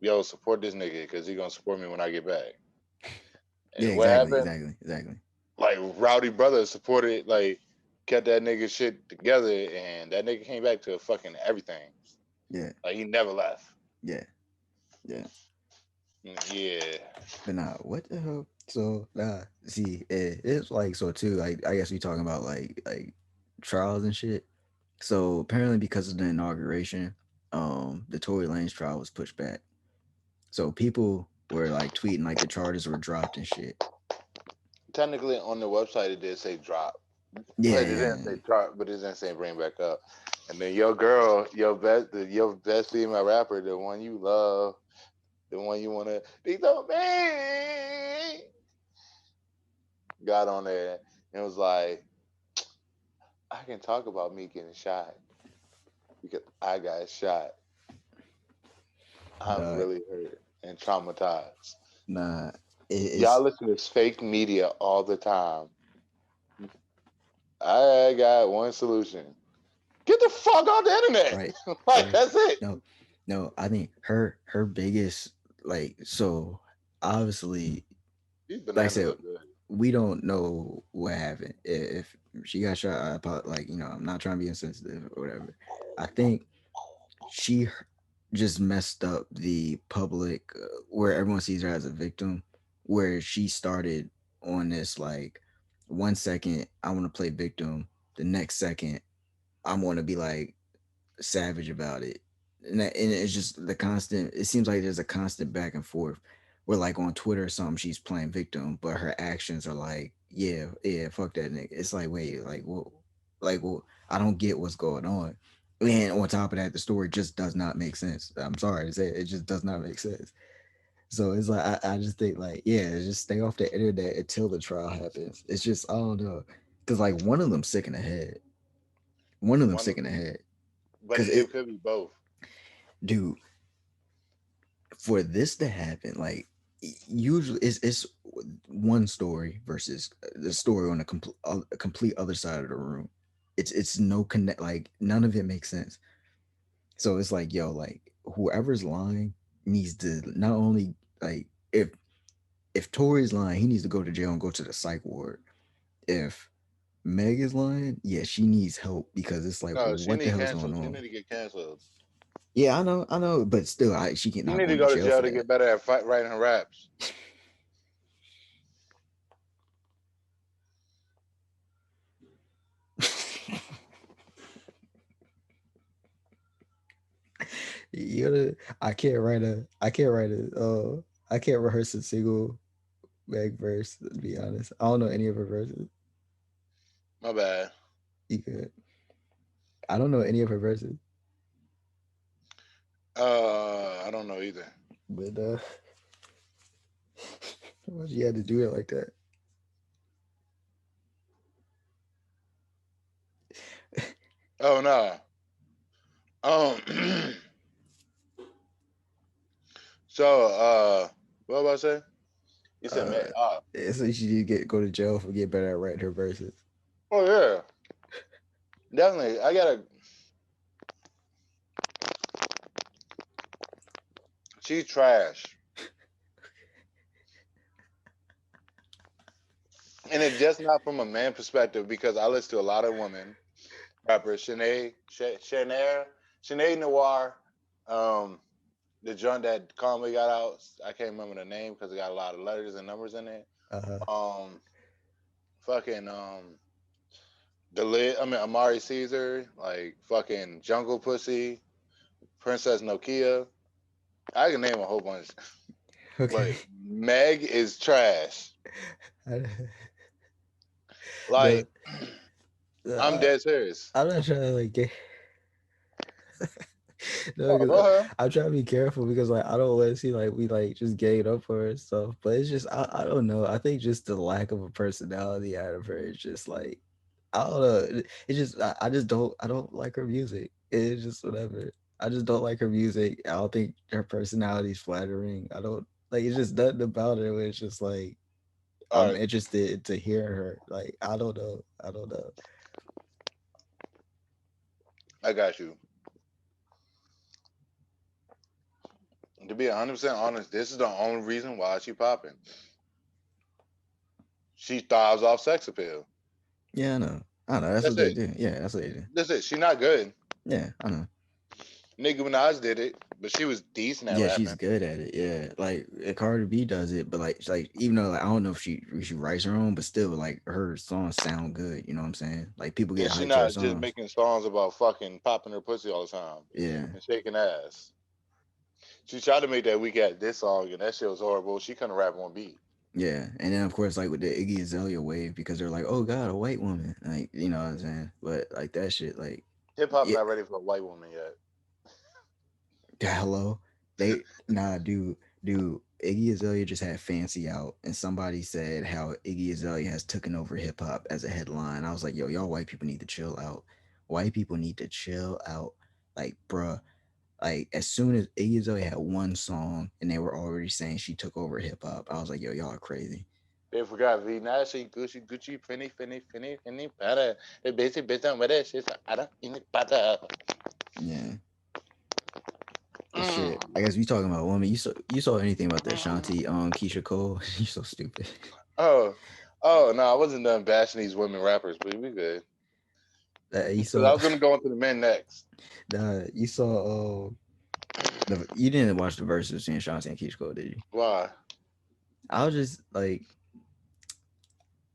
yo, support this nigga because he gonna support me when I get back. Yeah, And what exactly, happened? exactly, exactly. Like Rowdy Brothers supported, like kept that nigga shit together, and that nigga came back to fucking everything. Yeah, Like he never left. yeah, yeah. Yeah, But nah, what the hell? So nah, see, it's like so too. I guess we talking about like trials and shit. So apparently, because of the inauguration, the Tory Lanez trial was pushed back. So people were like tweeting like the charges were dropped and shit. technically on the website it did say drop, Yeah, but it yeah, didn't say drop, but it didn't say bring back up. And then your girl, your best female rapper, the one you love, the one you wanna be so bad, got on there and was like, I can talk about me getting shot because I got shot. I'm nah, really hurt and traumatized. nah. Y'all It's listen to this fake media all the time. I got one solution. Get the fuck off the internet. right, Like right. that's it. No, no. I think her biggest like so obviously These like I bananas said, look good. we don't know what happened. If she got shot, like I'm not trying to be insensitive or whatever. I think she just messed up the public where everyone sees her as a victim, where she started on this like 1 second I want to play victim, the next second I want to be like savage about it. And it's just the constant, it seems like there's a constant back and forth where like on Twitter or something she's playing victim, but her actions are like, yeah, fuck that nigga. It's like, wait, well, I don't get what's going on. And on top of that, the story just does not make sense. I'm sorry to say it just does not make sense. So it's like I just think like, yeah, just stay off the internet until the trial happens. It's just I don't know. Cause like one of them sick in the head. One of them One sick of in the them, head. but Cause it could be both. dude, for this to happen, like usually it's one story versus the story on a complete other side of the room. It's no connect, like none of it makes sense. So it's like, yo, like whoever's lying needs to not only like if Tory's lying, he needs to go to jail and go to the psych ward. If Meg is lying, yeah, she needs help because it's like, No, she what the need hell's going canceled. She on? need to get canceled. Yeah, I know, but still, she can't She not need to going to go to jail jail for to that. get better at writing her raps. You know, I can't rehearse a single Meg verse. To be honest, I don't know any of her verses. My bad. You could, I don't know any of her verses, I don't know either. but why she had to do it like that? Oh no. Um. So, what was I say? You said, man. Uh, so she did go to jail for get better at writing her verses. Oh yeah, definitely. I gotta. She's trash, and it's just not from a man perspective because I listen to a lot of women rappers. Shanae Noir, um, the joint that Conway got out. I can't remember the name because it got a lot of letters and numbers in it. Uh, Um, fucking the lit. I mean, Amari Caesar, like fucking Jungle Pussy, Princess Nokia. I can name a whole bunch, okay. but Meg is trash. I, Like, the, I'm the, dead serious. I'm not trying to like get. No, Oh, go because ahead. I'm trying to be careful because like I don't want to see like we like just gang up for her and stuff. But it's just I don't know. I think just the lack of a personality out of her is just like I don't know. It's just I just don't like her music. It's just whatever. I just don't like her music. I don't think her personality is flattering. I don't like it's just nothing about her. Where it's just like All I'm right, interested to hear her. Like I don't know. I don't know. I got you. To be 100% honest, this is the only reason why she popping. She thrives off sex appeal. Yeah, I know. I know. That's That's what they it. do. Yeah, that's what they do. That's it. She not good. Yeah, I know. Nicki Minaj did it, but she was decent at Yeah, she's rapping. good at it. Yeah, like Cardi B does it, but like even though like, I don't know if she writes her own, but still like her songs sound good. You know what I'm saying? Like people And get she hyped to her not just songs. making songs about fucking popping her pussy all the time Yeah, and shaking ass. She tried to make that weak at this song, and that shit was horrible. She couldn't rap on beat. yeah, and then of course like with the Iggy Azalea wave because they're like, oh god, a white woman, like you know what I'm saying? But like that shit, like Hip hop yeah, not ready for a white woman yet. hello, they nah, dude. Iggy Azalea just had Fancy out, and somebody said how Iggy Azalea has taken over hip hop as a headline. I was like, yo, y'all white people need to chill out. White people need to chill out. Like, bruh, like as soon as Iggy Azalea had one song, and they were already saying she took over hip hop, I was like, yo, y'all are crazy. They forgot V Nashi, Gucci, Gucci, Finny, better. The basic bitch on with that shit. I don't in it better. Yeah, but shit. I Mm. guess we talking about women. You saw anything about the Ashanti Keisha Cole? You so stupid. Oh, oh no, I wasn't done bashing these women rappers, but we good. You Because I saw was gonna go into the men next. you saw you didn't watch the verses between Ashanti and Keisha Cole, did you? Why? I was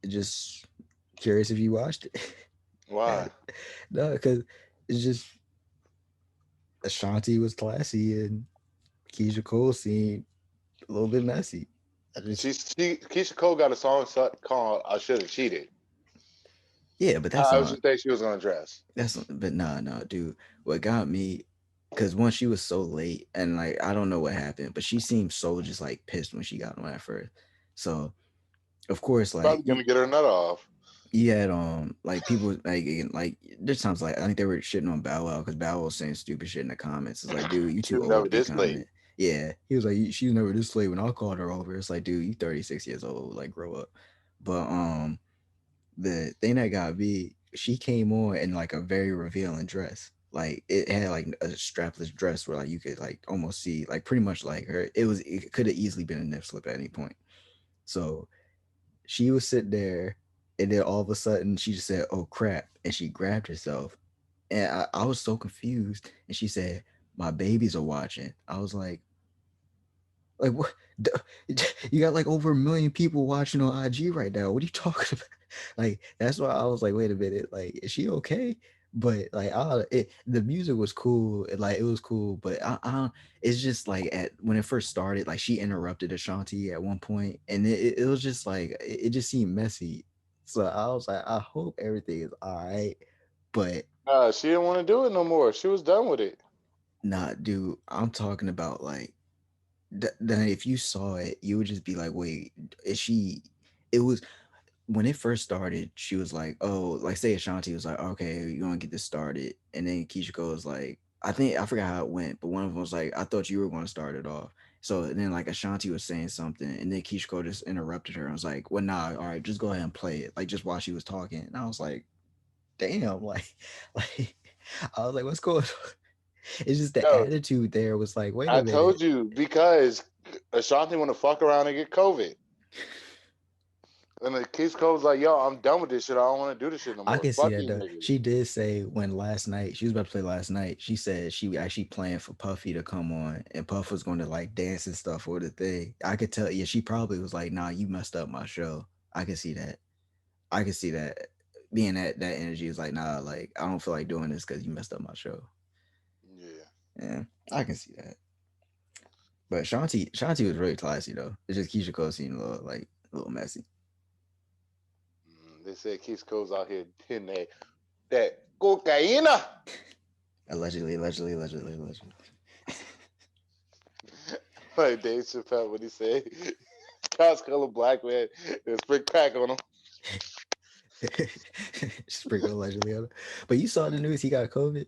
just curious if you watched Why? it. No, because it's just Ashanti was classy and Keisha Cole seemed a little bit messy. I just Keisha Cole got a song called "I Should Have Cheated." yeah, but I was just saying she was gonna dress. but nah, dude. What got me, because once she was so late, and like I don't know what happened, but she seemed so just like pissed when she got on at first. So of course, like Probably gonna get her nut off. you had like people like there's times like I think they were shitting on Bow Wow because Bow Wow was saying stupid shit in the comments. It's like, dude, you She too was old never to be this late. comment. Yeah, he was like, she was never this late when I called her over. It's like, dude, you 36 years old, like grow up. But the thing that got me, she came on in like a very revealing dress. Like it had like a strapless dress where like you could like almost see like pretty much like her. It could have easily been a nip slip at any point. So she was sitting there, and then all of a sudden she just said, "Oh crap!" and she grabbed herself, and I was so confused. And she said, "My babies are watching." I was like what? You got like over 1 million people watching on IG right now. What are you talking about? Like that's why I was like, wait a minute, like is she okay? But like, the music was cool, like it was cool, but it's just like at when it first started, like she interrupted Ashanti at one point, and it was just like it just seemed messy. So I was like, I hope everything is all right, but She didn't want to do it no more. She was done with it. nah, dude, I'm talking about like then if you saw it, you would just be like, wait, is she? It was when it first started. She was like, oh, like say Ashanti was like, okay, you're gonna get this started, and then Keisha Cole was like, I forgot how it went, but one of them was like, I thought you were gonna start it off. So then like Ashanti was saying something, and then Keisha Cole just interrupted her and was like, well, nah, all right, just go ahead and play it, like just while she was talking. And I was like, damn, like I was like, what's going on? It's just the Yo, attitude there was like, wait a I minute. told you because Ashanti want to fuck around and get COVID. And the Keisha Cole's like, yo, I'm done with this shit. I don't want to do this shit no I more. can see Fuck that these though. niggas. She did say when last night she was about to play last night. She said she actually planned for Puffy to come on, and Puff was going to like dance and stuff for the thing. I could tell. Yeah, she probably was like, "Nah, you messed up my show." I can see that. I can see that being that energy is like, "Nah, like I don't feel like doing this because you messed up my show." Yeah. Yeah, I can see that. But Shanti was really classy though. It's just Keisha Cole seemed a little messy. They said Keisha Cole's out here hitting that cocaina. Allegedly. Like Dave Chappelle when he said God's color black man and spring crack on him. Sprinkle allegedly on it. But you saw the news, he got COVID.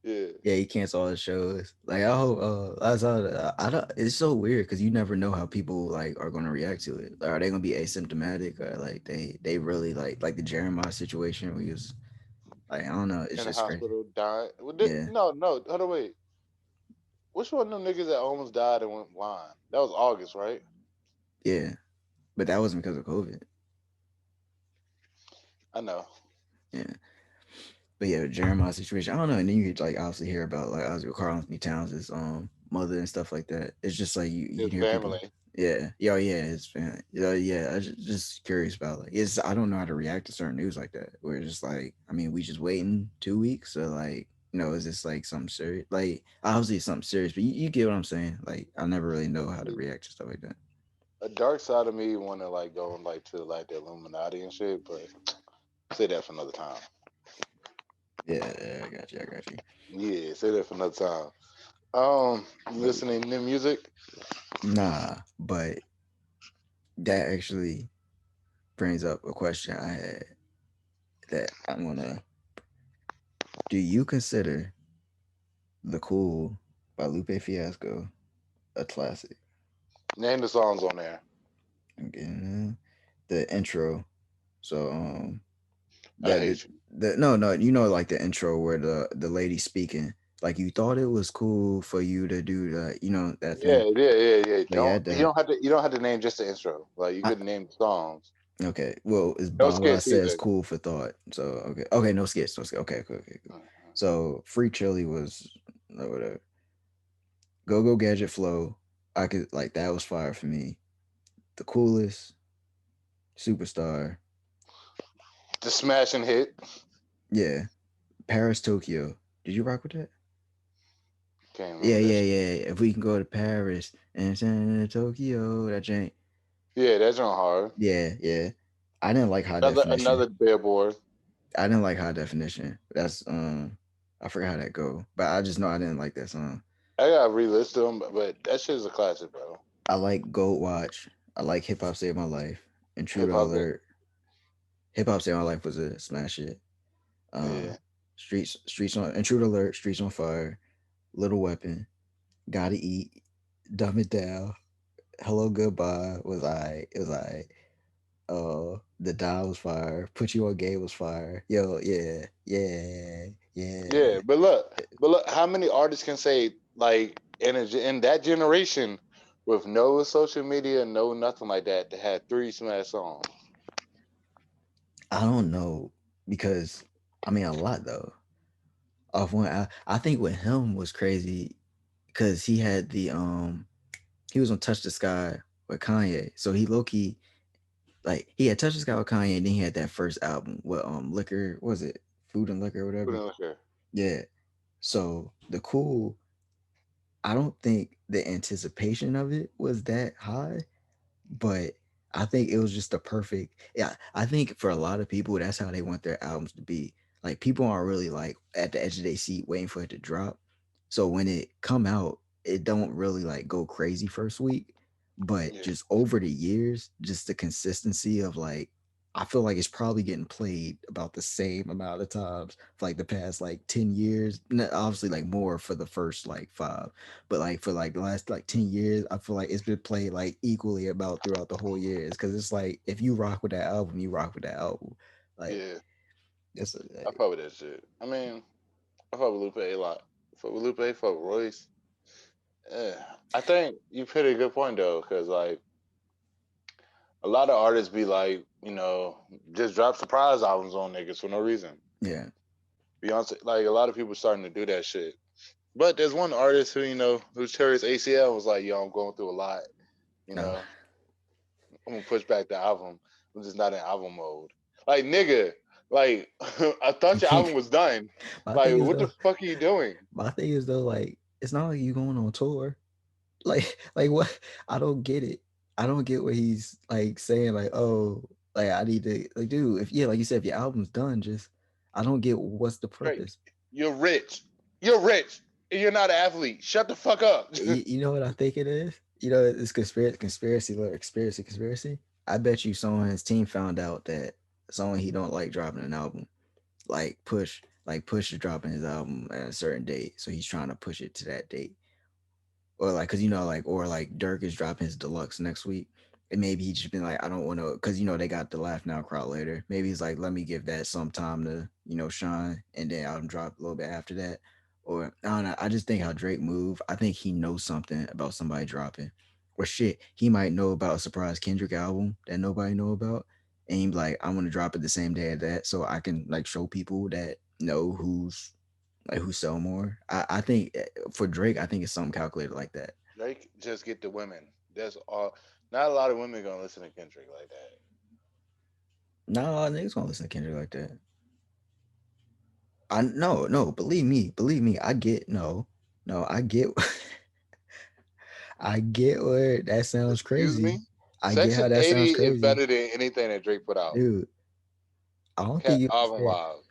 Yeah. Yeah, he canceled all the shows. Like I hope I saw I don't it's so weird because you never know how people like are gonna react to it. Like, are they gonna be asymptomatic or like they really like the Jeremiah situation where he was like I don't know, it's In the just crazy. hospital dying. Well, Yeah, no. Hold on, wait. Which one of them niggas that almost died and went blind? That was August, right? yeah. But that wasn't because of COVID. I know. Yeah. But yeah, Jeremiah situation. I don't know. And then you like obviously hear about like Oscar Carl Anthony Towns' mother and stuff like that. It's just like you His hear people. family. Yeah, it's fan. Yeah. I just curious about like it's I don't know how to react to certain news like that. Where it's just like I mean we just waiting 2 weeks or like is this like something serious? Like obviously it's something serious, but you get what I'm saying. Like I never really know how to react to stuff like that. A dark side of me want to like go like to like the Illuminati and shit, but say that for another time. Yeah, I got you. Yeah, say that for another time. But Listening to music. nah, but that actually brings up a question I had that I'm gonna. Do you consider "The Cool" by Lupe Fiasco a classic? Name the songs on there. Again, the intro. So I that hate you. the no, like the intro where the lady speaking, like you thought it was cool for you to do the that thing. Yeah. But yeah, that You don't have to name just the intro. Like you I, could name the songs. okay. Well, it's No Baba skits says either. cool for thought. So okay, no skits, no skits. Okay, cool. So Free Chili was whatever. Go Go Gadget Flow. I could like that was fire for me. The coolest superstar. The smashing hit. Yeah, Paris Tokyo. Did you rock with that? Can't Yeah, remember that yeah, shit. yeah. If we can go to Paris and Tokyo, that ain't. Yeah, that's on hard. Yeah, yeah. I didn't like high definition. Another billboard. I didn't like high definition. That's I forgot how that go, but I just know I didn't like that song. I gotta relist them, but that shit is a classic, bro. I like Gold Watch. I like Hip Hop Saved My Life. Hip Intruder hop. Alert. Hip Hop Saved My Life was a smash hit. Yeah, Streets on Intruder Alert. Streets on Fire. Little Weapon. Gotta Eat. Dumb It Down. Hello Goodbye was I. It was I. The Dial was fire. Put You on Game was fire. Yo, yeah, yeah, yeah. yeah. But look, how many artists can say like in that generation with no social media, no nothing like that, that had three smash songs? I don't know because I mean a lot though. Off one, I think with him was crazy because he had the he was on Touch the Sky with Kanye, so he low key like he had Touch the Sky with Kanye, and then he had that first album with Liquor, what was it, Food and Liquor or Put whatever. it on here. Yeah. So the cool, I don't think the anticipation of it was that high, but I think it was just the perfect. Yeah, I think for a lot of people, that's how they want their albums to be. Like people aren't really like at the edge of their seat waiting for it to drop. So when it come out, it don't really like go crazy first week, but Yeah, just over the years, just the consistency of like, I feel like it's probably getting played about the same amount of times for like the past like 10 years. Obviously, like more for the first like five, but like for like the last like 10 years, I feel like it's been played like equally about throughout the whole years. Because it's like if you rock with that album, you rock with that album. Like yeah. it's I fuck with that shit. I mean, I fuck with Lupe a lot. Fuck with Lupe, fuck with Royce. Yeah. I think you hit a good point though, because like a lot of artists be like, just drop surprise albums on niggas for no reason. yeah. Beyonce, like a lot of people starting to do that shit. But there's one artist who, who tore his ACL was like, yo, I'm going through a lot. You No, know, I'm gonna push back the album. I'm just not in album mode. Like, nigga, like, I thought your album was done. my Like, thing is what the though. fuck are you doing? My thing is though, like it's not like you going on tour. Like what? I don't get it. I don't get what he's like saying. Like, oh, like I need to like, dude. If yeah, like you said, if your album's done, just I don't get what's the Straight. purpose. You're rich. You're rich. And you're not an athlete. Shut the fuck up. You know what I think it is? You know, it's conspiracy. I bet you someone on his team found out that someone he don't like dropping an album, like Push is dropping his album at a certain date, so he's trying to push it to that date. Or like because like or like Dirk is dropping his deluxe next week, and maybe he just been like I don't want to because they got the Laugh Now crowd later. Maybe he's like let me give that some time to shine, and then I'll drop a little bit after that. Or I don't know. I just think how Drake move. I think he knows something about somebody dropping, or shit. He might know about a surprise Kendrick album that nobody know about, and he's like I'm gonna drop it the same day as that, so I can like show people that know who sell more. I think for Drake, I think it's something calculated like that. Drake just get the women. That's all. Not a lot of women gonna listen to Kendrick like that. Not a lot of niggas gonna listen to Kendrick like that. I no, believe me, I get no, I get I get where that sounds Excuse crazy. me. I get how Section that 80 sounds is crazy. better than anything that Drake put out. Dude, I don't think Cat you album understand. wise.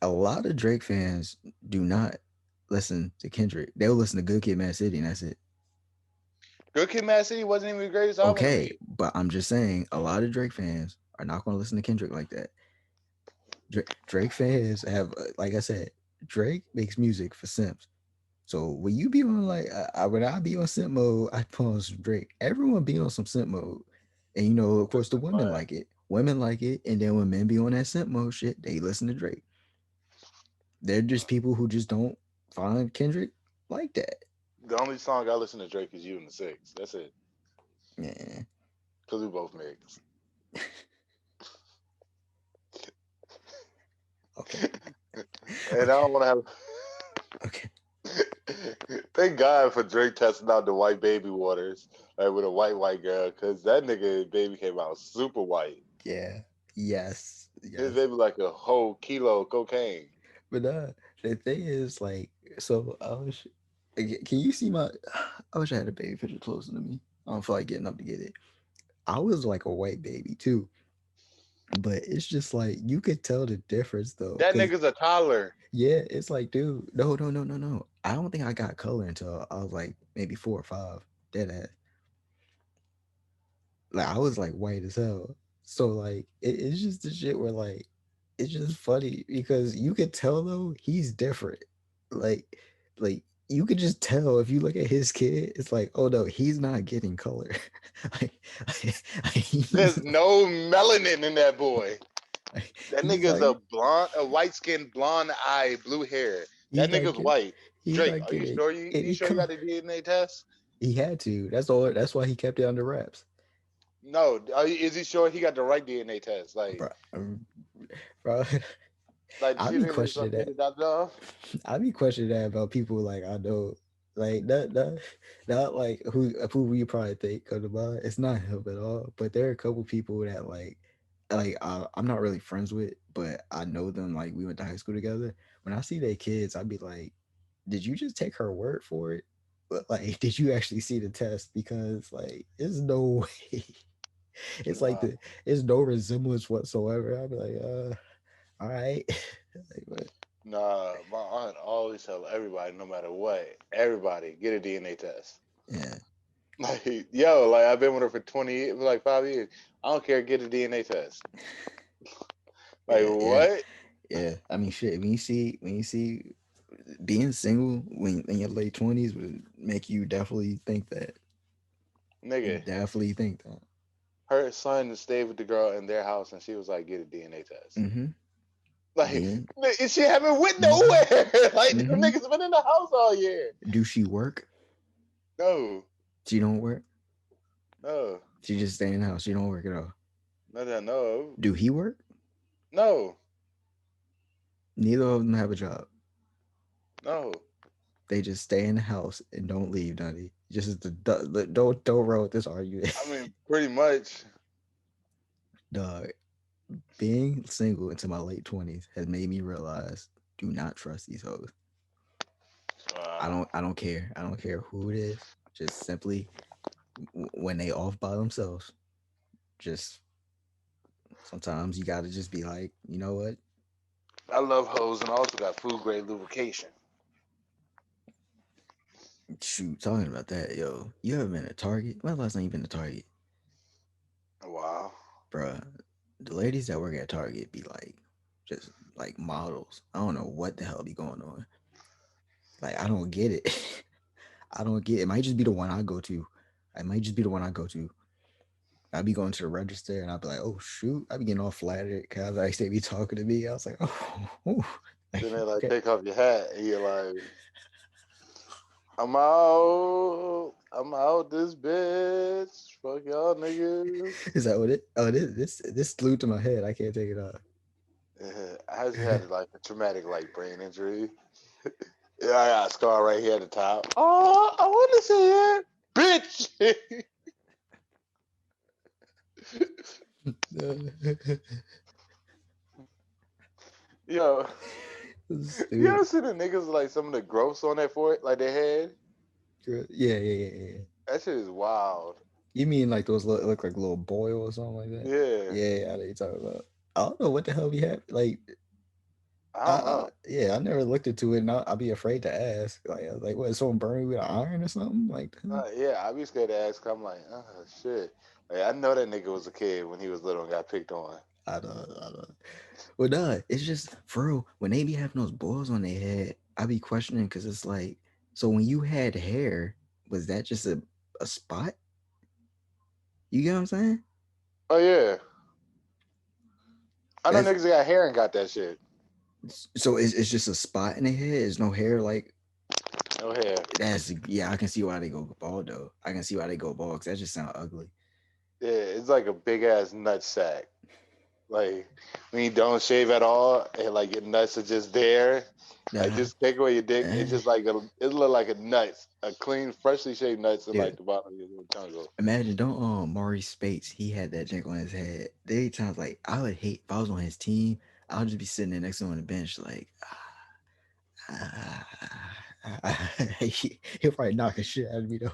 A lot of Drake fans do not listen to Kendrick. They'll listen to Good Kid Mad City and that's it. Good Kid, Mad City wasn't even the greatest album to Okay, me. but I'm just saying a lot of Drake fans are not gonna listen to Kendrick like that. Drake fans have, like I said, Drake makes music for simps. So when you be on like, when I be on simp mode, I put on some Drake. Everyone be on some simp mode, and of course, the women But like it. Women like it, and then when men be on that simp mode shit, they listen to Drake. They're just people who just don't find Kendrick like that. the only song I listen to Drake is You and the Six. That's it. Yeah. Because we both niggas. Okay. And I Okay. don't want to have. Okay. Thank God for Drake testing out the white baby waters like with a white girl, because that nigga baby came out super white. Yeah. Yes. His Yes. baby like a whole kilo of cocaine. But the thing is, like, so Can you see my? I wish I had a baby picture closer to me. I don't feel like getting up to get it. I was like a white baby too, but it's just like you could tell the difference though, That because nigga's a toddler. yeah, it's like, dude, no. I don't think I got color until I was like maybe 4 or 5. Dead ass. Like I was like white as hell. So like it's just the shit where like it's just funny because you could tell though he's different. Like like you could just tell if you look at his kid, it's like, oh no, he's not getting color. like, There's he's no melanin in that boy. like, That he's nigga's like a white skinned, blonde eye, blue hair. he's That not nigga's getting white. he's Drake, not are you getting sure you any sure you color. got a DNA test? He had to. That's all. That's why he kept it under wraps. No. Is he sure he got the right DNA test? Bro, bro, Like I she be didn't just questioning get that. it out of. I be questioning that about people like I know, like not like who we probably think come to mind. It's not him at all. But there are a couple people that I'm not really friends with, but I know them. Like we went to high school together. When I see their kids, I'd be like, "Did you just take her word for it? But like, did you actually see the test? Because like, there's no way. It's like Nah, there's no resemblance whatsoever." I'd be like, all right." Like, but nah. My aunt always tell everybody, no matter what, everybody get a DNA test. yeah. Like, yo, like I've been with her for 20 years, like 5 years. I don't care, get a DNA test. Like Yeah, yeah, what? yeah. I mean, shit. When you see being single when in your late 20s would make you definitely think that. Nigga, Definitely think that. her son stayed with the girl in their house and she was like, get a DNA test. Mm-hmm. Like, Being. she haven't went Mm-hmm. nowhere. Like, them Mm-hmm. niggas been in the house all year. Do she work? No, She don't work. no, She just stay in the house. She don't work at all. no. Do he work? No, Neither of them have a job. no. They just stay in the house and don't leave, Dundee. Just don't roll with this argument. I mean, pretty much. Dog, being single into my late 20s has made me realize do not trust these hoes. Wow. I don't care. I don't care who it is. Just simply when they off by themselves, just sometimes you gotta just be like, you know what? I love hoes and I also got food grade lubrication. Shoot, talking about that, yo. You ever been to Target? When the last time you been to Target? Wow. Bruh, the ladies that work at Target be like just like models. I don't know what the hell be going on. Like I don't get it. I don't get it. It might just be the one I go to. It might just be the one I go to. I'd be going to the register and I'd be like, oh shoot, I'd be getting all flattered because like they be talking to me. I was like, oh, ooh. Then they like Okay. take off your hat and you're like, I'm out. I'm out this bitch. Fuck y'all niggas. Is that what it? Oh, this flew to my head. I can't take it off. Yeah, I just had like a traumatic like brain injury. Yeah, I got a scar right here at the top. Oh, I want to see it, bitch. Yo, you Stupid. ever see the niggas like some of the growths on their forehead, like their head? Yeah. That shit is wild. You mean like those look like little boil or something like that? Yeah, Yeah, I know you talking about. I don't know what the hell we have. Like, I don't know. yeah, I never looked into it, and I'll be afraid to ask. Like, I was like, what? Someone burned me with an iron or something? Like, Yeah, I be scared to ask. I'm like, oh shit. Like, I know that nigga was a kid when he was little and got picked on. I don't. Well, nah, it's just for real. When they be having those boils on their head, I be questioning because it's like, so when you had hair, was that just a spot? You get what I'm saying? Oh yeah, I know That's niggas that got hair and got that shit. so it's just a spot in the head. There's no hair. Like No hair. that's yeah. I can see why they go bald though. I can see why they go bald because that just sound ugly. Yeah, it's like a big ass nut sack. Like when you don't shave at all and like your nuts are just there. Like Nah, just take away your dick. It's eh, just like it look like a nuts, a clean, freshly shaved nuts in like dude. the bottom of your little jungle. Imagine don't Maurice Spates. He had that drink on his head. There times like I would hate if I was on his team. I'll just be sitting there next to him on the bench like He'll probably knock the shit out of me though.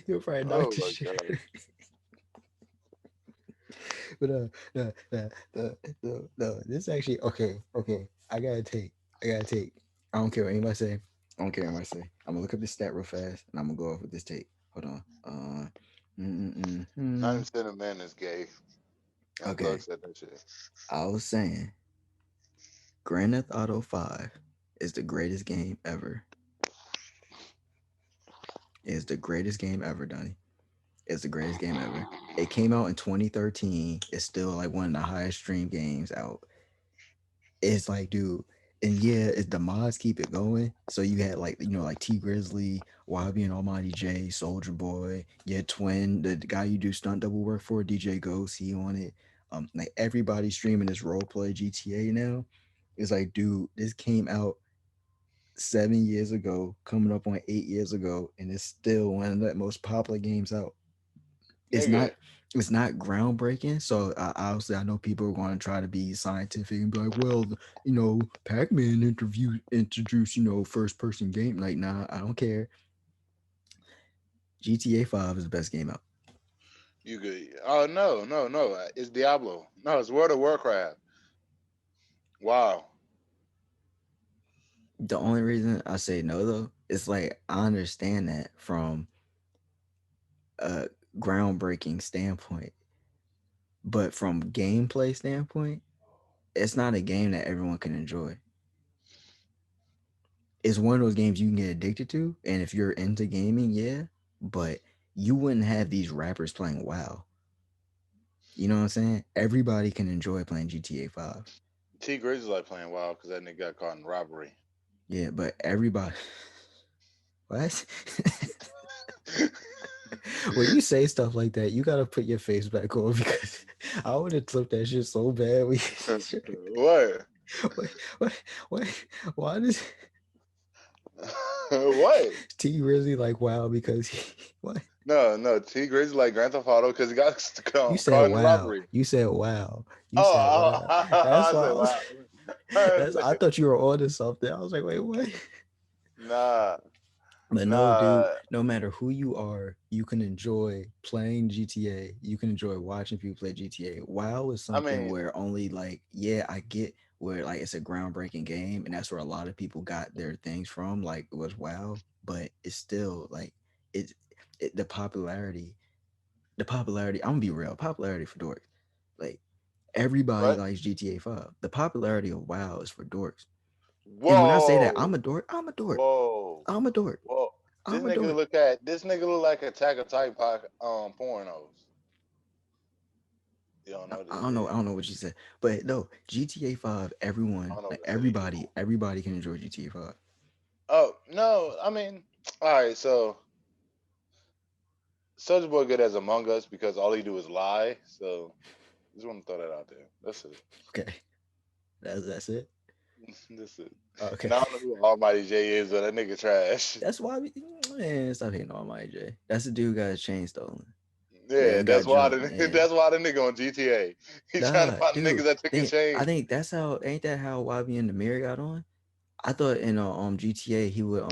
He'll probably knock Oh the my shit out of god. me. But no, this actually okay. I gotta take. I don't care what anybody say. I don't care what anybody say. I'm gonna look up this stat real fast, and I'm gonna go off with this take. Hold on. Mm, mm, mm. 90% of men is gay. Young Thug Okay, said that shit. I was saying, Grand Theft Auto 5 is the greatest game ever. It's the greatest game ever, Donnie. It's the greatest game ever. It came out in 2013. It's still like one of the highest streamed games out. It's like, dude, and yeah, it's the mods keep it going. So you had like, like T Grizzly, YB and Almighty J, Soldier Boy, yeah, Twin, the guy you do stunt double work for, DJ Ghost, he on it. Like everybody streaming this role play GTA now. It's like, dude, this came out 7 years ago, coming up on 8 years ago, and it's still one of the most popular games out. It's Nigga, not it's not groundbreaking. So obviously, I know people are going to try to be scientific and be like, well, Pac-Man introduced first person game. Like, nah, I don't care. GTA 5 is the best game out. you good. Oh, no, no, no. It's Diablo. No, it's World of Warcraft. Wow. The only reason I say no though, it's like I understand that from a groundbreaking standpoint, but from gameplay standpoint, it's not a game that everyone can enjoy. It's one of those games you can get addicted to, and if you're into gaming, yeah, but you wouldn't have these rappers playing WoW. You know what I'm saying? Everybody can enjoy playing GTA 5. T Grizzly's like playing wild because that nigga got caught in robbery. Yeah, but everybody what? When you say stuff like that, you gotta put your face back on because I would have clipped that shit so bad. What? What? What? What? Why does What? T really like WoW? Because what? No, no. T Grizzly like Grand Theft Auto because he got You said caught in wow. robbery. You said wow. You said Oh, wow. That's I why I said, was. wow. I That's. I said, thought you were on to something. I was like, wait, what? nah, But no, dude. nah. No matter who you are, you can enjoy playing GTA. You can enjoy watching people play GTA. WoW is I something mean, where only like, yeah, I get where like it's a groundbreaking game, and that's where a lot of people got their things from. Like it was WoW, but it's still like it. The popularity. The popularity. I'm gonna be real. Popularity for dorks. Like everybody what? likes GTA 5. The popularity of WoW is for dorks. And when I say that, I'm Whoa, a dork. I'm a dork. whoa, I'm a dork. whoa. I'm a dork. This nigga look like Attack of Titan pornos. You don't know I this don't know. I shit. don't know what you said, but no, GTA 5. I Everyone, don't know like what to say either. everybody can enjoy GTA 5. Oh no, I mean, all right. So Soldier Boy good as Among Us because all he do is lie. So just want to throw that out there. That's it. Okay, that's it. That's it. Okay, And I don't know who Almighty J is, but that nigga trash. that's why we man stop hating on my J. That's the dude who got his chain stolen. Yeah, Yeah, and got jumped. Yeah, that's why the nigga on GTA. He trying to nah, find the dude. niggas that took his I chain. think that's how. Ain't that how YB and the Mirror got on? I thought in GTA he would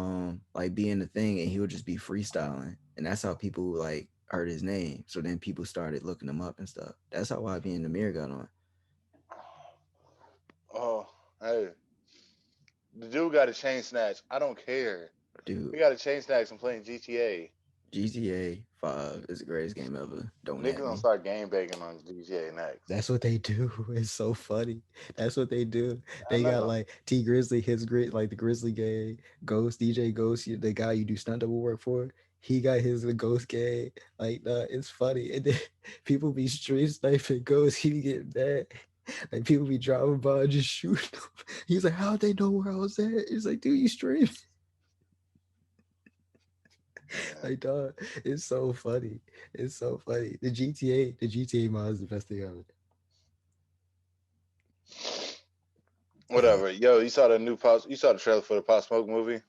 like be in the thing and he would just be freestyling, and that's how people like heard his name. So then people started looking him up and stuff. That's how YB and the Mirror got on. Oh, hey, the dude got a chain snatch. I don't care. Dude, He got a chain snatch and playing GTA. GTA 5 is the greatest game ever. Don't Niggas at gonna me. start game begging on GTA next. That's what they do. It's so funny. That's what they do. I They got know. like T Grizzly, his grit, like the Grizzly gang, Ghost, DJ Ghost, the guy you do stunt double work for. He got his the Ghost gang. Like, it's funny. And then people be street sniping Ghost. He be getting mad. Like people be driving by and just shooting him. He's like, how'd they know where I was at? He's like, dude, you stream. Yeah. Like, dog, it's so funny. It's so funny. The GTA mod is the best thing ever. Uh, Whatever. Yo, you saw the new post. You saw the trailer for the Pop Smoke movie.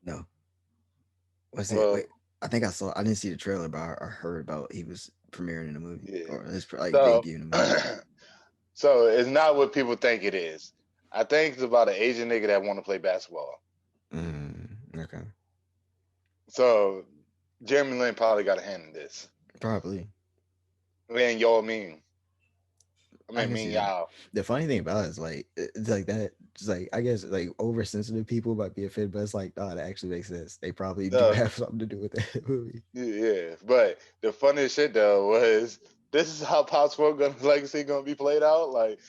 no, what's it? Well, Wait, I think I saw. I didn't see the trailer, but I heard about he was premiering in the movie yeah. or his like So, debut in the movie. so it's not what people think it is. I think it's about an Asian nigga that want to play basketball. Okay. So Jeremy Lin probably got a hand in this. Probably. Man, y'all mean. I I mean, can see mean that. y'all. The funny thing about it is like it's like that. It's like I guess like oversensitive people might be offended, but it's like nah, that actually makes sense. They probably do No, have something to do with that movie. yeah. But the funniest shit though was this is how Pop Smoke legacy gonna be played out. Like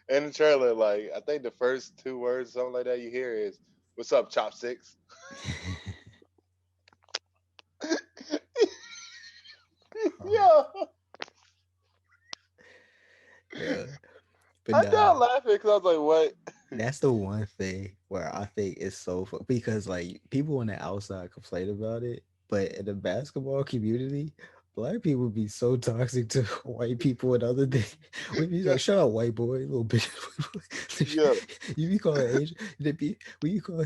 in the trailer, like I think the first two words, something like that, you hear is "What's up, chopsticks?" Oh, Yeah, yeah, but I nah, died laughing because I was like, "What?" that's the one thing where I think it's so because like people on the outside complain about it, but in the basketball community, black people be so toxic to white people and other things. We be Yeah, like, shut up, white boy, little bitch. yeah, You be calling Asian, they be when you call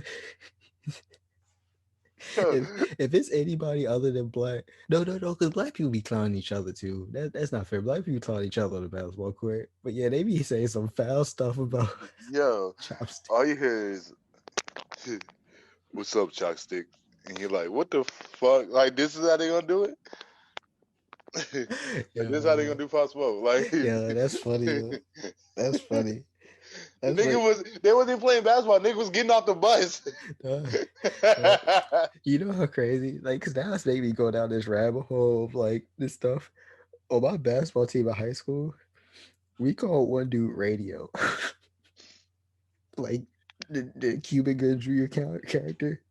yeah. if it's anybody other than black, no, because black people be clowning each other too. That's not fair. Black people clown each other on the basketball court, but yeah, they be saying some foul stuff about Yo, chopstick. all you hear is "What's up, chopstick?" And you're like, "What the fuck? Like this is how they gonna do it?" Like this is how they gonna Yo, do Pop Smoke. Like yo, that's funny. Yo. That's funny. the That's nigga like, was they wasn't playing basketball. Nigga was getting off the bus. uh, you know how crazy? Like, cause now it's making me go down this rabbit hole of like this stuff. On my basketball team in high school, we called one dude radio. Like the Cuban Good Jr. character.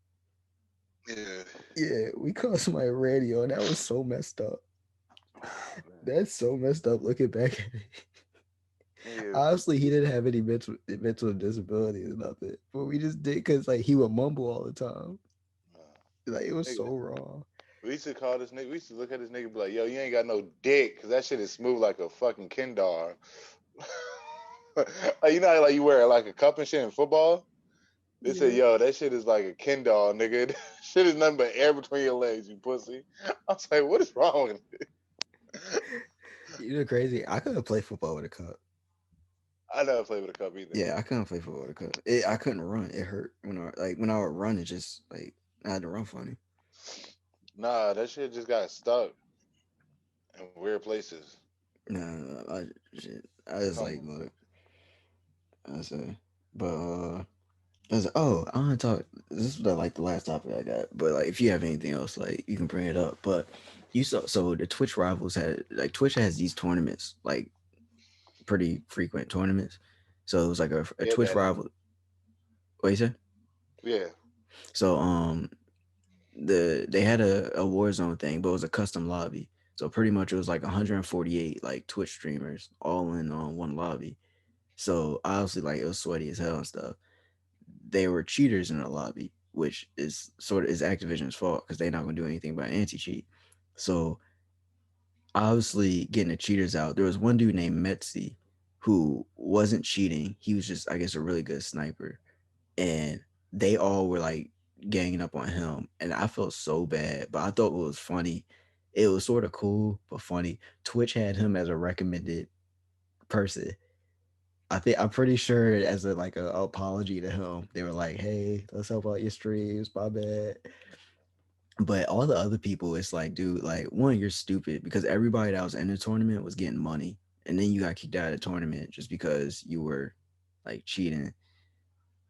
Yeah. Yeah, we called somebody radio, and that was so messed up. Oh, man. That's so messed up looking back at it. Yeah. Honestly, he didn't have any mental disabilities or nothing, but we just did because like he would mumble all the time. Like it was so Nigga. wrong. We used to call this nigga. We used to look at this nigga and be like, "Yo, you ain't got no dick, cause that shit is smooth like a fucking Kendar." Like you know, how, like you wear like a cup and shit in football. They said, Yeah. "Yo, that shit is like a Kendar, nigga. Shit is nothing but air between your legs, you pussy." I was like, "What is wrong with it?" You know, crazy. I couldn't play football with a cup. I never played with a cup either. Yeah, I couldn't play football with a cup. I couldn't run. It hurt when I would run. It just like I had to run funny. Nah, that shit just got stuck in weird places. Nah, I just Come like on. look. I say, but I was like, oh, I want to talk. This is like the last topic I got. But like, if you have anything else, like you can bring it up. But you saw so the Twitch rivals had like Twitch has these tournaments, like pretty frequent tournaments. So it was like a Yeah, Twitch that. rival. What you said? Yeah. So they had a Warzone thing, but it was a custom lobby. So pretty much it was like 148 like Twitch streamers all in on one lobby. So obviously like it was sweaty as hell and stuff. They were cheaters in the lobby, which is sort of is Activision's fault because they're not gonna do anything about anti-cheat. So obviously getting the cheaters out, there was one dude named Metzi who wasn't cheating. He was just, I guess, a really good sniper. And they all were like ganging up on him. And I felt so bad, but I thought it was funny. It was sort of cool, but funny. Twitch had him as a recommended person. I'm pretty sure as a like a apology to him, they were like, "Hey, let's help out your streams. My bad." But all the other people, it's like, dude, like one, you're stupid because everybody that was in the tournament was getting money, and then you got kicked out of the tournament just because you were like cheating.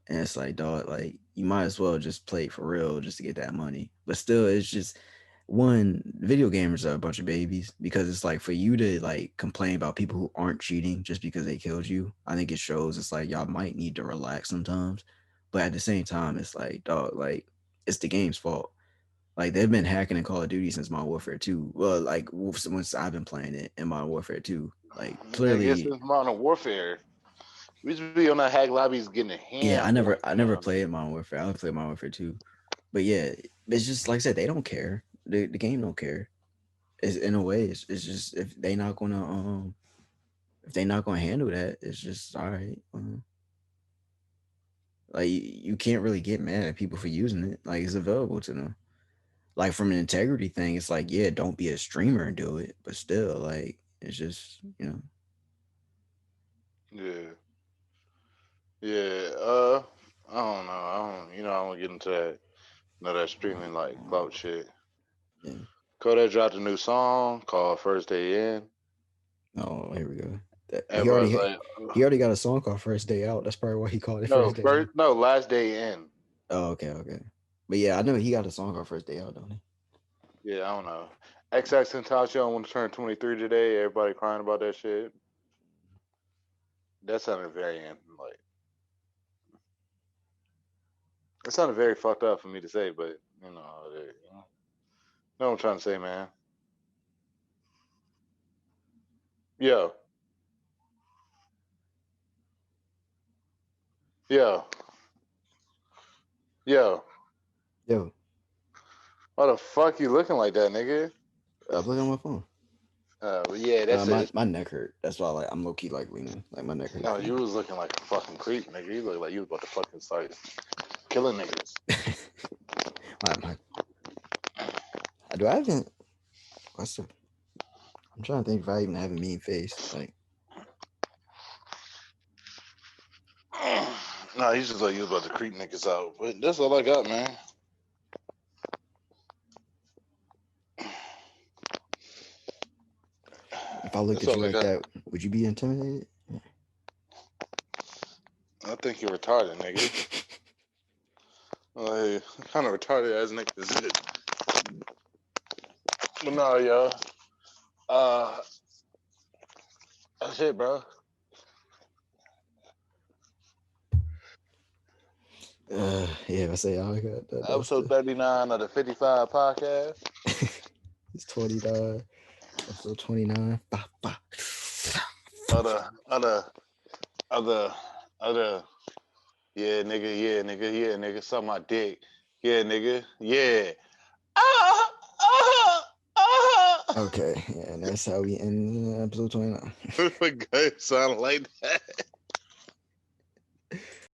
And it's like, dog, like you might as well just play for real just to get that money. But still, it's just one, video gamers are a bunch of babies because it's like for you to like complain about people who aren't cheating just because they killed you. I think it shows it's like y'all might need to relax sometimes. But at the same time, it's like, dog, like it's the game's fault. Like they've been hacking in Call of Duty since Modern Warfare 2. Well, like once I've been playing it in Modern Warfare 2. Like I guess clearly, it's Modern Warfare. We used to be on that hack lobbies getting a yeah, ham going I never down. played Modern Warfare. I only played Modern Warfare 2. But yeah, it's just like I said, they don't care. The game don't care. It's in a way, it's just if they not gonna handle that, it's just all right. Like you can't really get mad at people for using it. Like it's available to them. Like from an integrity thing, it's like yeah, don't be a streamer and do it. But still, like it's just Yeah. Yeah, I don't know. I don't get into that streaming like clout shit. Yeah. Kodak dropped a new song called First Day In. Oh, here we go. Everybody's like, He already got a song called First Day Out. That's probably why he called it no, First Day Out. Last Day In. Oh, okay. But yeah, I know he got a song called First Day Out, don't he? Yeah, I don't know. XX Tentacion want to turn 23 today. Everybody crying about that shit. That sounded very like. It sounded very fucked up for me to say, but know what I'm trying to say, man. Yo, yo, yo. Yo, Why the fuck you looking like that, nigga? I'm looking on my phone. Yeah, that's My it. my neck hurt. That's why I'm low key like leaning. Like my neck hurt. No, you was looking like a fucking creep, nigga. You look like you was about to fucking start killing niggas. my do I even? I'm trying to think if I even have a mean face. Like, Nah, he's just like you was about to creep niggas out. But that's all I got, man. if I looked That's at you all I like got. that, would you be intimidated? I think you're retarded, nigga. Like, kind of retarded as nigga is it. But no, yo. That's it, bro. Yeah, I say I got that. That's Episode 39 of the 55 podcast. It's 29. Episode 29. Other. Yeah, nigga. Suck my dick. Yeah, nigga. Yeah. Okay, yeah, and that's how we end episode 29. Good sound like that.